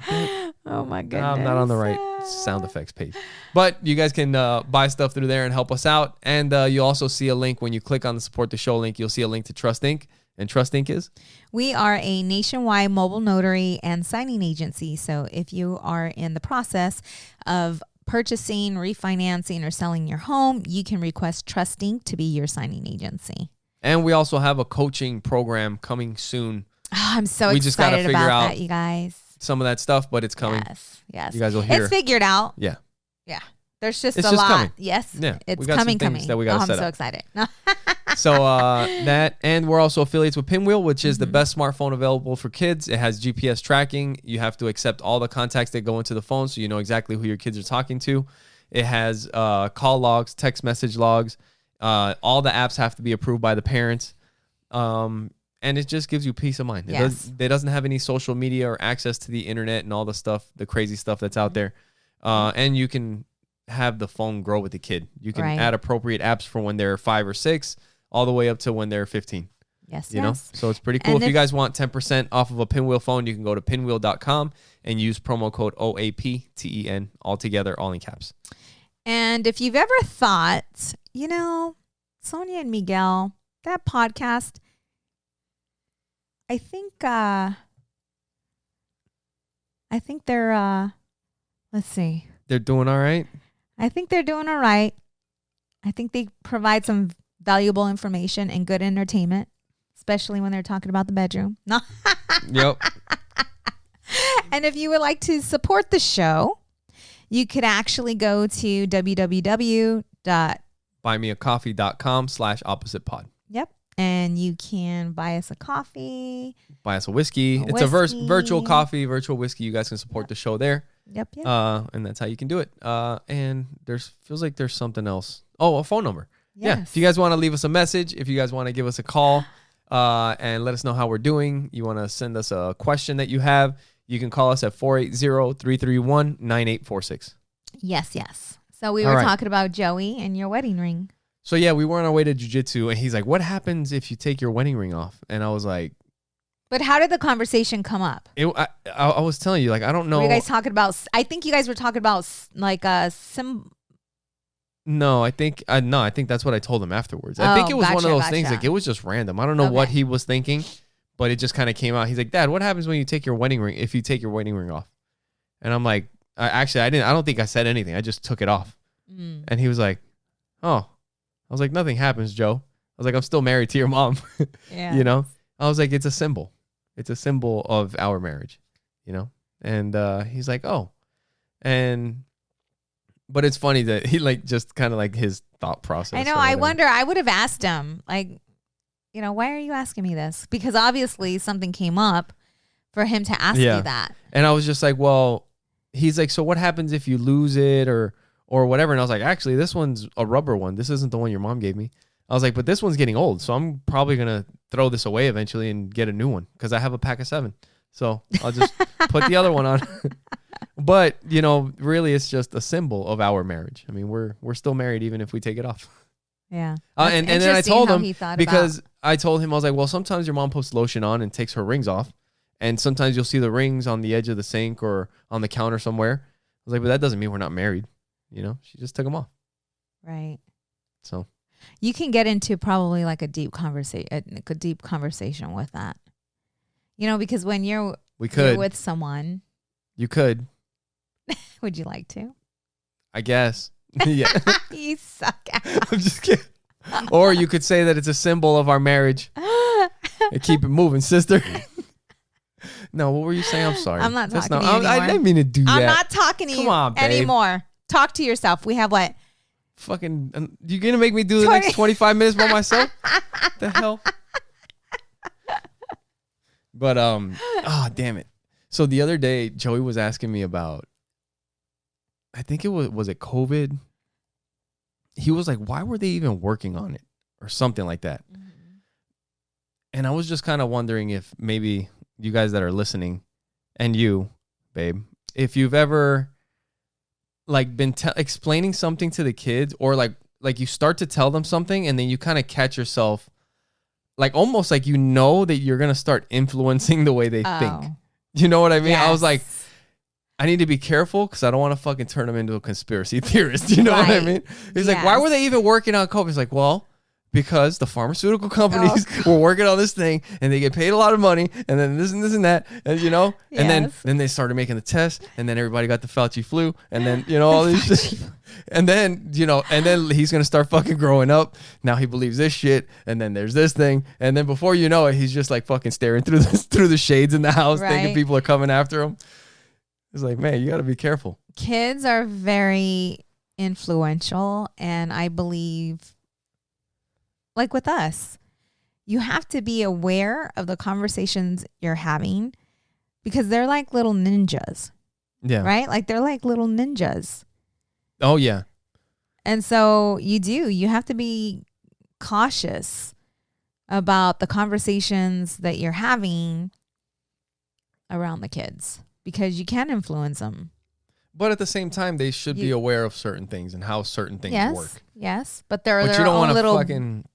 goodness. I'm not on the right sound effects page. But you guys can buy stuff through there and help us out. And you'll also see a link when you click on the Support the Show link. You'll see a link to Trust Inc. And Trust Inc. is? We are a nationwide mobile notary and signing agency. So if you are in the process of purchasing, refinancing, or selling your home, you can request Trust Inc. to be your signing agency. And we also have a coaching program coming soon. Oh, I'm so excited about that, you guys. Some of that stuff, but it's coming. Yes. You guys will hear. It's figured out. Yeah. There's just a lot. Coming. Yes. Yeah. It's coming. That we got I'm so excited. So that, and we're also affiliates with Pinwheel, which is the best smartphone available for kids. It has GPS tracking. You have to accept all the contacts that go into the phone, so you know exactly who your kids are talking to. It has call logs, text message logs. All the apps have to be approved by the parents. And it just gives you peace of mind. It doesn't have any social media or access to the internet and all the stuff, the crazy stuff that's out there. And you can have the phone grow with the kid. You can add appropriate apps for when they're 5 or 6, all the way up to when they're 15. Yes, you know? So it's pretty cool. If you guys want 10% off of a Pinwheel phone, you can go to pinwheel.com and use promo code OAPTEN, all together, all in caps. And if you've ever thought, Sonja and Miguel, that podcast, I think they're, let's see. They're doing all right? I think they're doing all right. I think they provide some valuable information and good entertainment, especially when they're talking about the bedroom. No. Yep. And if you would like to support the show, you could actually go to www.buymeacoffee.com/oppositepod. Yep. And you can buy us a coffee. Buy us a whiskey. It's a virtual coffee, virtual whiskey. You guys can support the show there. Yep. And that's how you can do it. And feels like there's something else. Oh, a phone number. Yes. Yeah. If you guys want to leave us a message, if you guys want to give us a call, and let us know how we're doing, you want to send us a question that you have, you can call us at 480-331-9846. Yes. So we were talking about Joey and your wedding ring. So yeah, we were on our way to jiu-jitsu, and he's like, what happens if you take your wedding ring off? And I was like... But how did the conversation come up? I was telling you, like, I don't know. Were you guys talking about... I think you guys were talking about, like, a No, I think that's what I told him afterwards. I think it was one of those things, like, it was just random. I don't know what he was thinking, but it just kind of came out. He's like, Dad, what happens when you take your wedding ring, if you take your wedding ring off? And I'm like, I don't think I said anything. I just took it off. And he was like, oh. I was like, nothing happens, Joe. I was like, I'm still married to your mom. Yeah. You know? I was like, it's a symbol. It's a symbol of our marriage, you know? And he's like, oh. But it's funny that he like just kind of like his thought process. I know. I wonder, I would have asked him, like, why are you asking me this? Because obviously something came up for him to ask you that. And I was just like, well, he's like, so what happens if you lose it or whatever? And I was like, actually, this one's a rubber one. This isn't the one your mom gave me. I was like, but this one's getting old, so I'm probably going to throw this away eventually and get a new one because I have a pack of 7. So I'll just put the other one on. But, really it's just a symbol of our marriage. I mean, we're still married even if we take it off. Yeah. And then I told him, because I told him, I was like, well, sometimes your mom puts lotion on and takes her rings off. And sometimes you'll see the rings on the edge of the sink or on the counter somewhere. I was like, but that doesn't mean we're not married. She just took them off. Right. So you can get into probably like a deep conversation with that. Because when you're with someone, you could. Would you like to? I guess. Yeah. You suck. I'm just kidding. Or you could say that it's a symbol of our marriage. And keep it moving, sister. No, what were you saying? I'm sorry. I'm not talking to you anymore. I didn't mean to do that. I'm not talking to you anymore. Talk to yourself. We have what? Fucking, you gonna make me do the next 25 minutes by myself? What the hell? But, damn it. So the other day, Joey was asking me about, I think it was it COVID? He was like, why were they even working on it? Or something like that. Mm-hmm. And I was just kind of wondering if maybe you guys that are listening, and you, babe, if you've ever like been explaining something to the kids, or like you start to tell them something and then you kind of catch yourself like almost like that you're going to start influencing the way they think. You know what I mean? Yes. I was like, I need to be careful because I don't want to fucking turn them into a conspiracy theorist. You know what I mean? He's like, why were they even working on COVID? He's like, well, because the pharmaceutical companies were working on this thing and they get paid a lot of money, and then this and this and that, and and then they started making the test, and then everybody got the Fauci flu, and then all these shit. And then and then he's gonna start fucking growing up. Now he believes this shit, and then there's this thing, and then before you know it, he's just like fucking staring through the shades in the house, thinking people are coming after him. It's like, man, you got to be careful. Kids are very influential, and I believe, like with us, you have to be aware of the conversations you're having because they're like little ninjas. Yeah. Right? Like they're like little ninjas. Oh, yeah. And so you have to be cautious about the conversations that you're having around the kids because you can influence them. But at the same time, they should be aware of certain things and how certain things work. Yes, but they're you don't want to fucking,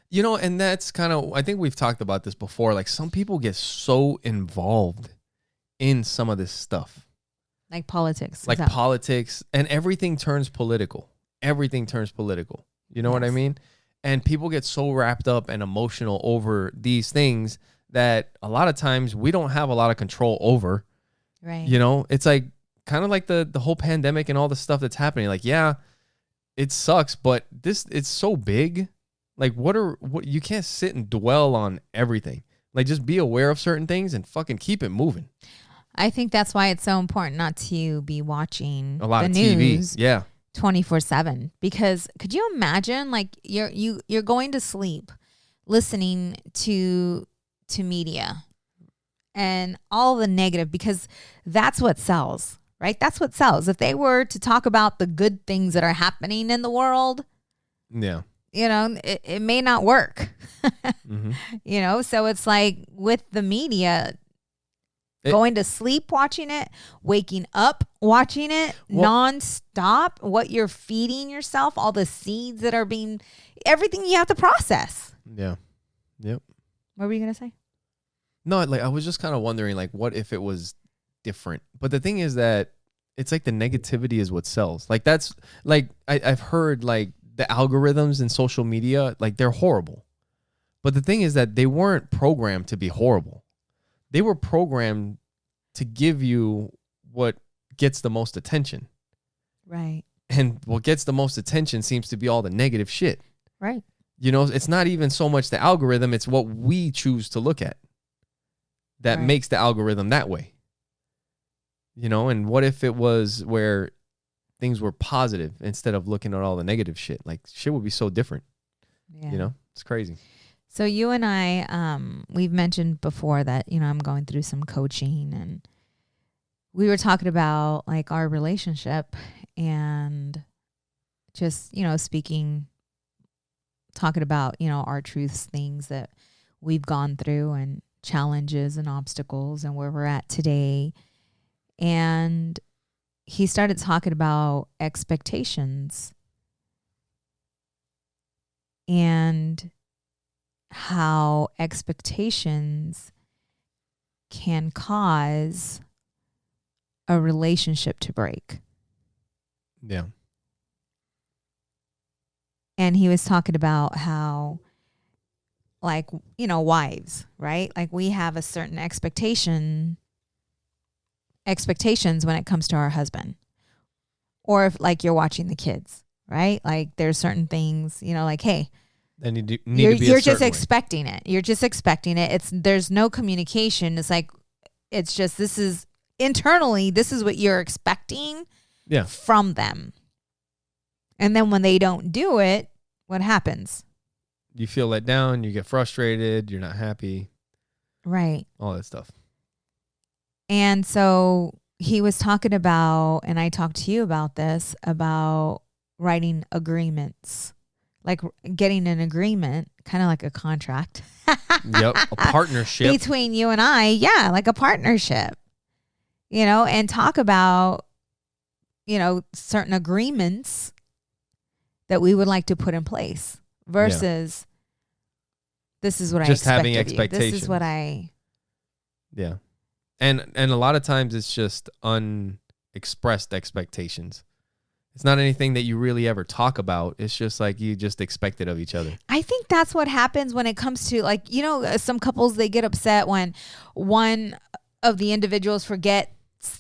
you know, and that's kind of, I think we've talked about this before. Like some people get so involved in some of this stuff. Like politics. Like politics, and everything turns political. Everything turns political. You know what I mean? And people get so wrapped up and emotional over these things that a lot of times we don't have a lot of control over. Right. You know, it's like kind of like the whole pandemic and all the stuff that's happening. Like, yeah, it sucks, but it's so big. Like, what you can't sit and dwell on everything. Like, just be aware of certain things and fucking keep it moving. I think that's why it's so important not to be watching a lot the of news. TV. Yeah. 24/7, because could you imagine, like, you're going to sleep listening to media and all the negative, because that's what sells, right? That's what sells. If they were to talk about the good things that are happening in the world, yeah, you know, it may not work. Mm-hmm. You know, so it's like with the media, going to sleep watching it, waking up watching it, nonstop, what you're feeding yourself, all the seeds that are being, everything you have to process. Yeah. Yep. What were you going to say? No, like I was just kind of wondering, like, what if it was different? But the thing is that it's like the negativity is what sells. Like that's like I've heard like the algorithms in social media, like they're horrible. But the thing is that they weren't programmed to be horrible. They were programmed to give you what gets the most attention. Right. And what gets the most attention seems to be all the negative shit. Right. You know, it's not even so much the algorithm, it's what we choose to look at that makes the algorithm that way. You know, and what if it was where things were positive instead of looking at all the negative shit? Like shit would be so different. Yeah. You know, it's crazy. So you and I, we've mentioned before that, you know, I'm going through some coaching, and we were talking about like our relationship and just, you know, talking about, you know, our truths, things that we've gone through and challenges and obstacles and where we're at today. And he started talking about expectations and how expectations can cause a relationship to break. Yeah. And he was talking about how, like, you know, wives, right? Like we have a certain expectations when it comes to our husband. Or if like you're watching the kids, right? Like there's certain things, you know, like, hey, you're just expecting it. You're just expecting it. There's no communication. It's like, it's just, this is internally, this is what you're expecting from them. And then when they don't do it, what happens? You feel let down. You get frustrated. You're not happy. Right. All that stuff. And so he was talking about, and I talked to you about this, about writing agreements. Like getting an agreement, kind of like a contract. Yep, a partnership. Between you and I, yeah, like a partnership. You know, and talk about, you know, certain agreements that we would like to put in place versus this is what I expect just having of expectations. You. This is what I... Yeah. And a lot of times it's just unexpressed expectations. It's not anything that you really ever talk about. It's just like you just expect it of each other. I think that's what happens when it comes to, like, you know, some couples, they get upset when one of the individuals forgets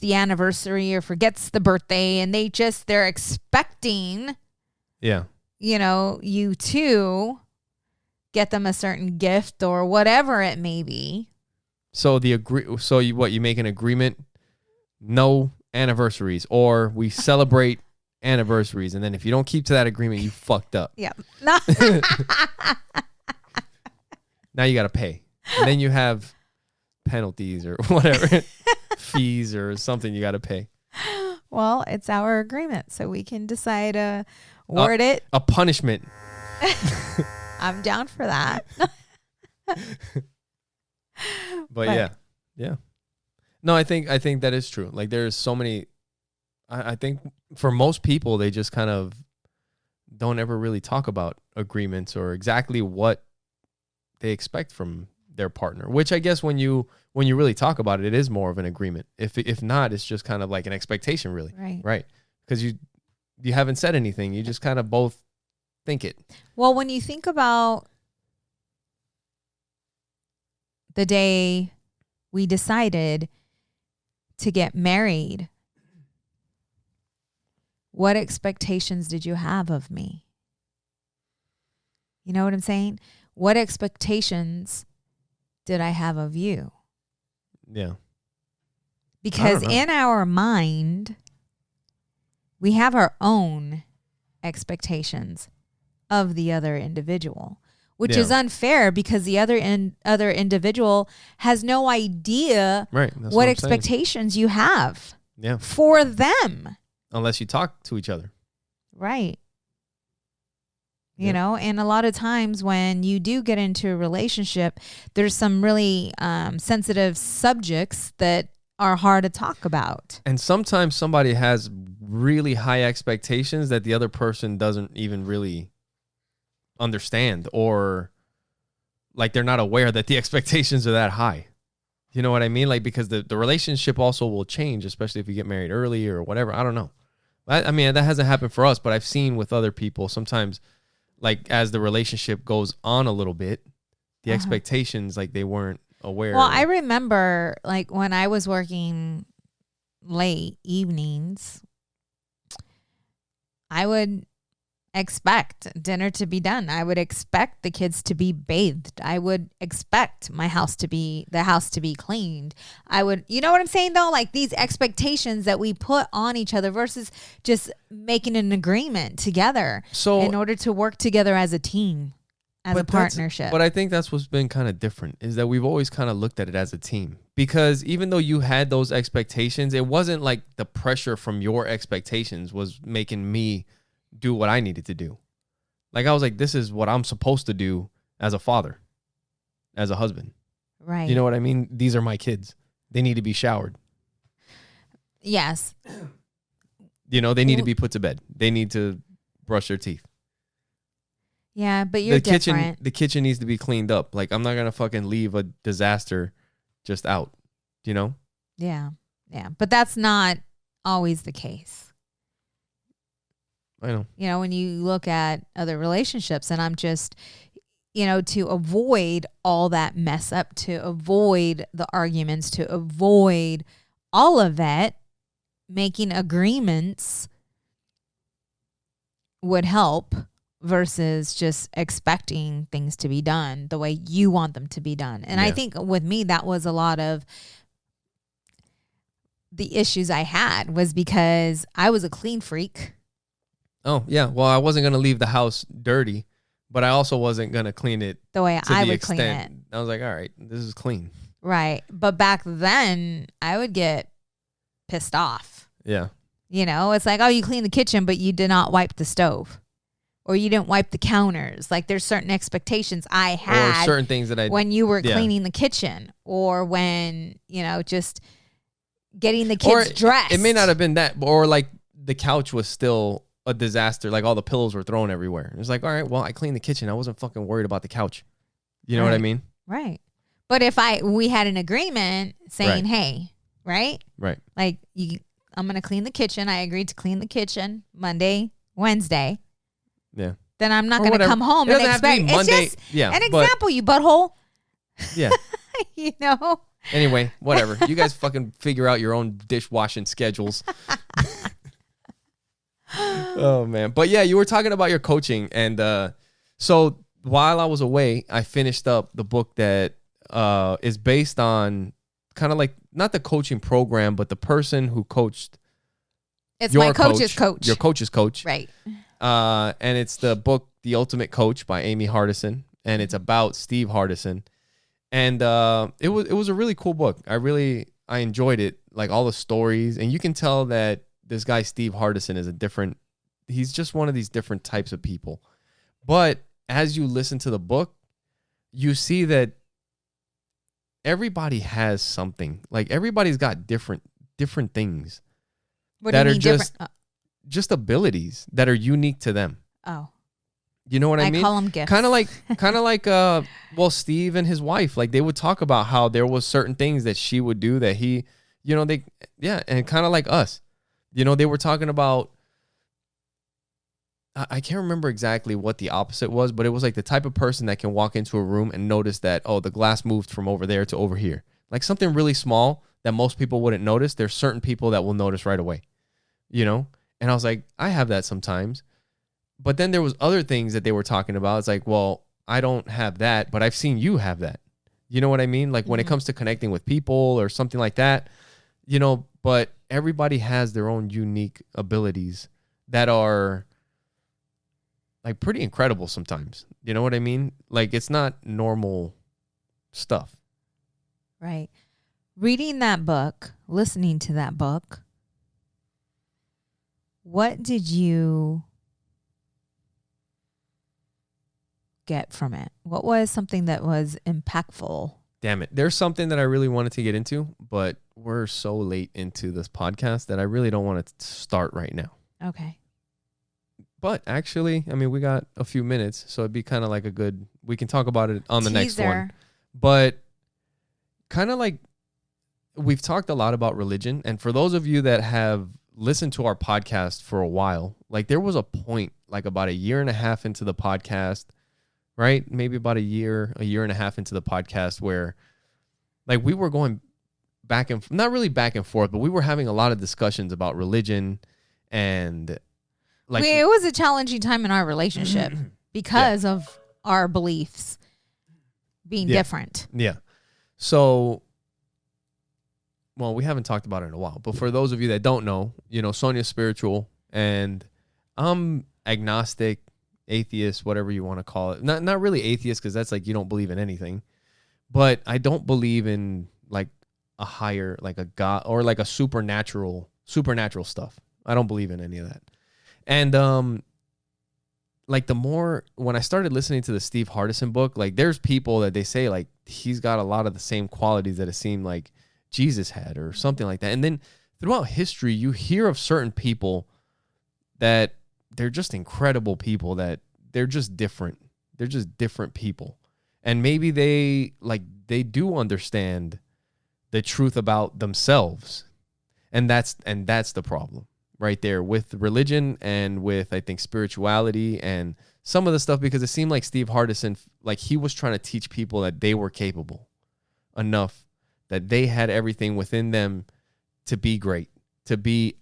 the anniversary or forgets the birthday, and they're expecting, you know, you to get them a certain gift or whatever it may be. So you make an agreement, no anniversaries, or we celebrate anniversaries, and then if you don't keep to that agreement, you fucked up. Yeah. Now you got to pay. And then you have penalties or whatever, fees or something you got to pay. Well, it's our agreement, so we can decide word it. A punishment. I'm down for that. But yeah. No, I think that is true. Like there's so many. I think for most people, they just kind of don't ever really talk about agreements or exactly what they expect from their partner. Which I guess when you really talk about it, it is more of an agreement. If not, it's just kind of like an expectation, really. Right. Because you haven't said anything. You just kind of both think it. Well, when you think about the day we decided to get married, what expectations did you have of me? You know what I'm saying? What expectations did I have of you? Yeah. Because in our mind, we have our own expectations of the other individual, which is unfair because the other individual has no idea what expectations you have for them. Unless you talk to each other. Right. You know, and a lot of times when you do get into a relationship, there's some really sensitive subjects that are hard to talk about. And sometimes somebody has really high expectations that the other person doesn't even really understand, or like they're not aware that the expectations are that high. You know what I mean? Like, because the relationship also will change, especially if you get married early or whatever. I don't know. I mean, that hasn't happened for us, but I've seen with other people sometimes, like as the relationship goes on a little bit, the expectations, like they weren't aware. Well, I remember like when I was working late evenings, I would expect dinner to be done. I would expect the kids to be bathed. I would expect the house to be cleaned. I would, you know what I'm saying though? Like these expectations that we put on each other versus just making an agreement together in order to work together as a team, as a partnership. But I think that's what's been kind of different is that we've always kind of looked at it as a team, because even though you had those expectations, it wasn't like the pressure from your expectations was making me do what I needed to do. Like I was like, this is what I'm supposed to do as a father, as a husband. Right. You know what I mean? These are my kids. They need to be showered. Yes. You know, they need to be put to bed. They need to brush their teeth. Yeah, but you're different. The kitchen needs to be cleaned up. Like I'm not going to fucking leave a disaster just out, you know? Yeah. Yeah. But that's not always the case. I know. You know, when you look at other relationships, and I'm just, you know, to avoid all that mess up, to avoid the arguments, to avoid all of that, making agreements would help versus just expecting things to be done the way you want them to be done. And I think with me, that was a lot of the issues I had, was because I was a clean freak. Oh, yeah. Well, I wasn't going to leave the house dirty, but I also wasn't going to clean it the way I would clean it. I was like, all right, this is clean. Right. But back then, I would get pissed off. Yeah. You know, it's like, oh, you cleaned the kitchen, but you did not wipe the stove. Or you didn't wipe the counters. Like there's certain expectations I had. Or certain things that when you were cleaning the kitchen, or when, you know, just getting the kids dressed. It may not have been that, or like the couch was still a disaster. Like all the pillows were thrown everywhere. It was like, all right, well, I cleaned the kitchen. I wasn't fucking worried about the couch. You know what I mean? Right. But if we had an agreement saying, hey, right? Right. Like I'm going to clean the kitchen. I agreed to clean the kitchen Monday, Wednesday. Yeah. Then I'm not going to come home and expect. It's just an example, you butthole. Yeah. You know? Anyway, whatever. You guys fucking figure out your own dishwashing schedules. Oh, man. But yeah, you were talking about your coaching. And so while I was away, I finished up the book that is based on kind of like, not the coaching program, but the person who coached. It's my coach's coach. Your coach's coach. Right. And it's the book, The Ultimate Coach by Amy Hardison. And it's about Steve Hardison. And it was a really cool book. I enjoyed it. Like all the stories. And you can tell that this guy, Steve Hardison, is he's just one of these different types of people. But as you listen to the book, you see that everybody has something. Like everybody's got different things that are just abilities that are unique to them. Oh. You know what I mean? I call them gifts. Kind of like well, Steve and his wife, like they would talk about how there was certain things that she would do that he, and kind of like us. They were talking about, I can't remember exactly what the opposite was, but it was like the type of person that can walk into a room and notice that, oh, the glass moved from over there to over here. Like something really small that most people wouldn't notice. There's certain people that will notice right away, And I was like, I have that sometimes. But then there was other things that they were talking about. It's like, well, I don't have that, but I've seen you have that. You know what I mean? Like when it comes to connecting with people or something like that, but everybody has their own unique abilities that are like pretty incredible sometimes. You know what I mean? Like it's not normal stuff. Right. Reading that book, listening to that book, what did you get from it? What was something that was impactful? Damn it. There's something that I really wanted to get into, but we're so late into this podcast that I really don't want to start right now. Okay. But actually, I mean, we got a few minutes, so it'd be kind of like we can talk about it on the next one. But kind of like we've talked a lot about religion. And for those of you that have listened to our podcast for a while, like there was a point like about a year and a half into the podcast, right? Maybe about a year and a half into the podcast where like we were going back and not really back and forth, but we were having a lot of discussions about religion and like it was a challenging time in our relationship because of our beliefs being different. Yeah. So, well, we haven't talked about it in a while, but for those of you that don't know, Sonja's spiritual and I'm agnostic, atheist, whatever you want to call it. Not really atheist because that's like you don't believe in anything, but I don't believe in like a higher, like a God or like a supernatural stuff. I don't believe in any of that. And like the more when I started listening to the Steve Hardison book, like there's people that they say like he's got a lot of the same qualities that it seemed like Jesus had or something like that. And then throughout history, you hear of certain people that they're just incredible people that they're just different. They're just different people. And maybe they do understand the truth about themselves. And that's the problem right there with religion and with, I think, spirituality and some of the stuff, because it seemed like Steve Hardison, like he was trying to teach people that they were capable enough, that they had everything within them to be great, to be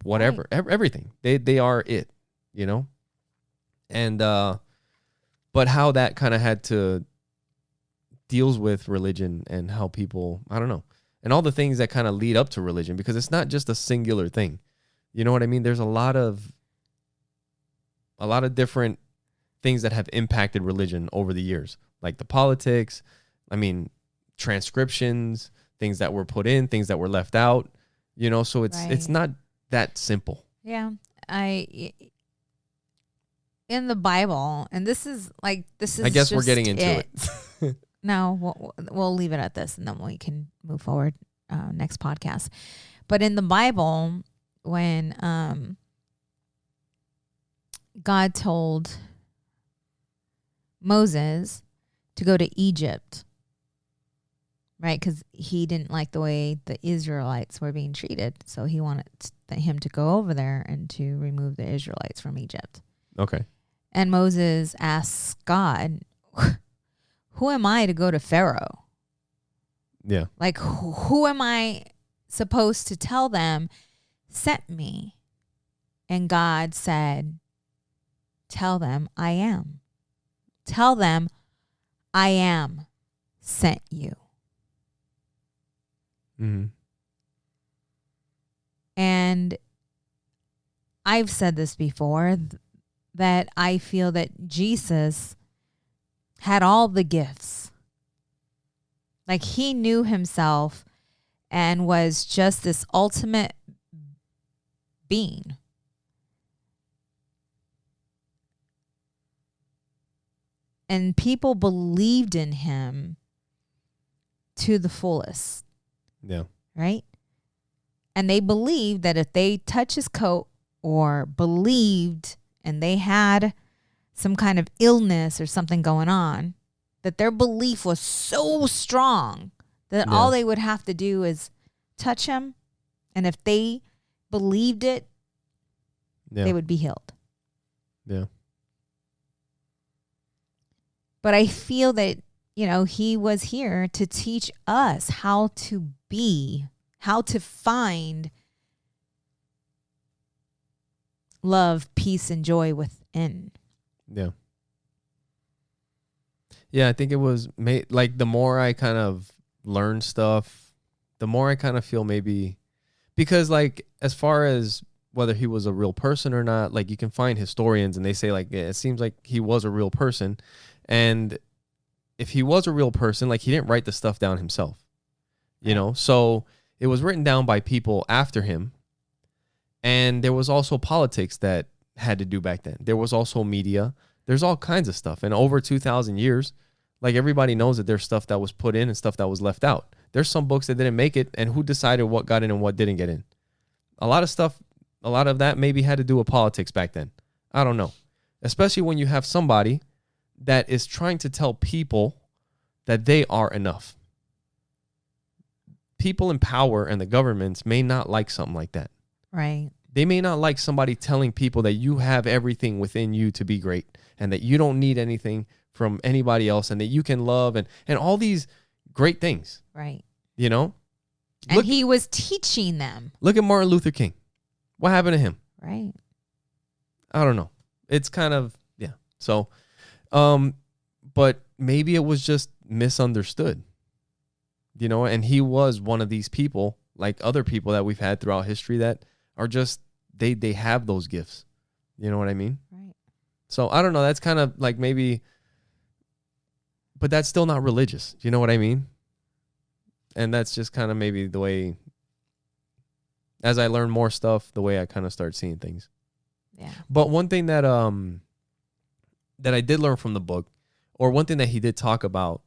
whatever, everything. They are it, and but how that kind of had to deals with religion and how people, I don't know, and all the things that kind of lead up to religion, because it's not just a singular thing. You know what I mean? There's a lot of different things that have impacted religion over the years, like the politics, I mean, transcriptions, things that were put in, things that were left out, so it's not that simple. Yeah. In the Bible, and this is I guess we're getting into it. No, we'll leave it at this, and then we can move forward next podcast. But in the Bible, when God told Moses to go to Egypt, right? Because he didn't like the way the Israelites were being treated, so he wanted him to go over there and to remove the Israelites from Egypt. Okay. And Moses asks God, who am I to go to Pharaoh? Yeah. Like, who am I supposed to tell them sent me? And God said, tell them I am. Tell them I am sent you. Mm-hmm. And I've said this before, that I feel that Jesus had all the gifts. Like he knew himself and was just this ultimate being. And people believed in him to the fullest. Yeah. Right? And they believed that if they touched his coat or believed and they had some kind of illness or something going on, that their belief was so strong that all they would have to do is touch him. And if they believed it, they would be healed. Yeah. But I feel that, he was here to teach us how to be, how to find love, peace, and joy within. Yeah. Yeah, I think it was like the more I kind of learn stuff, the more I kind of feel maybe, because like as far as whether he was a real person or not, like you can find historians and they say like it seems like he was a real person. And if he was a real person, like he didn't write the stuff down himself, so it was written down by people after him. And there was also politics that had to do back then. There was also media. There's all kinds of stuff. And over 2,000 years, like everybody knows that there's stuff that was put in and stuff that was left out. There's some books that didn't make it, and who decided what got in and what didn't get in? A lot of that maybe had to do with politics back then. I don't know. Especially when you have somebody that is trying to tell people that they are enough. People in power and the governments may not like something like that. Right. They may not like somebody telling people that you have everything within you to be great and that you don't need anything from anybody else and that you can love and all these great things. Right. And he was teaching them. Look at Martin Luther King. What happened to him? Right. I don't know. It's kind of, yeah. So, but maybe it was just misunderstood, and he was one of these people, like other people that we've had throughout history that are just, they have those gifts. You know what I mean? Right. So I don't know. That's kind of like maybe, but that's still not religious. You know what I mean? And that's just kind of maybe the way, as I learn more stuff, the way I kind of start seeing things. Yeah. But one thing that that I did learn from the book, or one thing that he did talk about,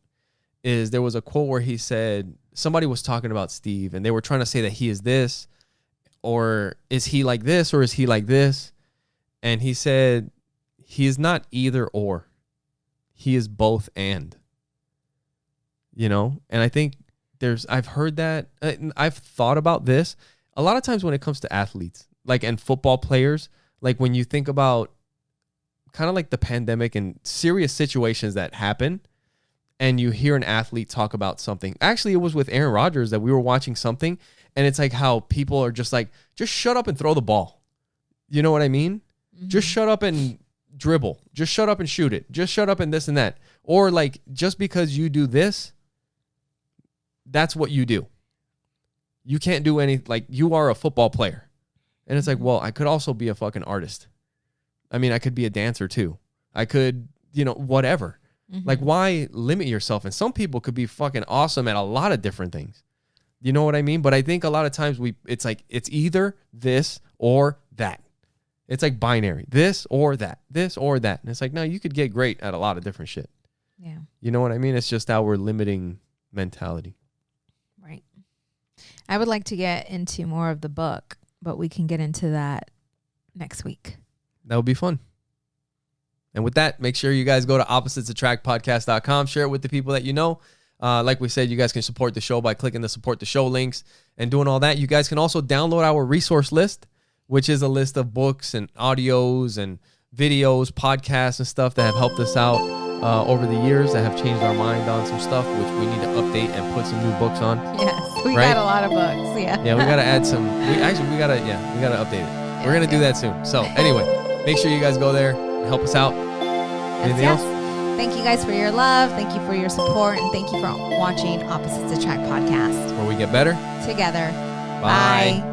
is there was a quote where he said, somebody was talking about Steve and they were trying to say that he is this, or is he like this, or is he like this? And he said, he is not either or. He is both and. And I think I've heard that, I've thought about this. A lot of times when it comes to athletes, like, and football players, like when you think about kind of like the pandemic and serious situations that happen, and you hear an athlete talk about something. Actually, it was with Aaron Rodgers that we were watching something, and it's like how people are just like, just shut up and throw the ball. You know what I mean? Mm-hmm. Just shut up and dribble. Just shut up and shoot it. Just shut up and this and that. Or like, just because you do this, that's what you do. You can't do any, like, you are a football player. And it's like, well, I could also be a fucking artist. I mean, I could be a dancer too. I could, whatever. Mm-hmm. Like, why limit yourself? And some people could be fucking awesome at a lot of different things. You know what I mean? But I think a lot of times it's like, it's either this or that. It's like binary, this or that, this or that. And it's like, no, you could get great at a lot of different shit. Yeah. You know what I mean? It's just our limiting mentality. Right. I would like to get into more of the book, but we can get into that next week. That would be fun. And with that, make sure you guys go to oppositesattractpodcast.com. Share it with the people that you know. Like we said, you guys can support the show by clicking the support the show links and doing all that. You guys can also download our resource list, which is a list of books and audios and videos, podcasts and stuff that have helped us out over the years, that have changed our mind on some stuff, which we need to update and put some new books on. Yes, we got a lot of books. Yeah. Yeah, we got to add some. We got to update it. Yes, we're going to do that soon. So anyway, make sure you guys go there and help us out. Anything else? Thank you guys for your love. Thank you for your support. And thank you for watching Opposites Attract Podcast, where we get better together. Bye.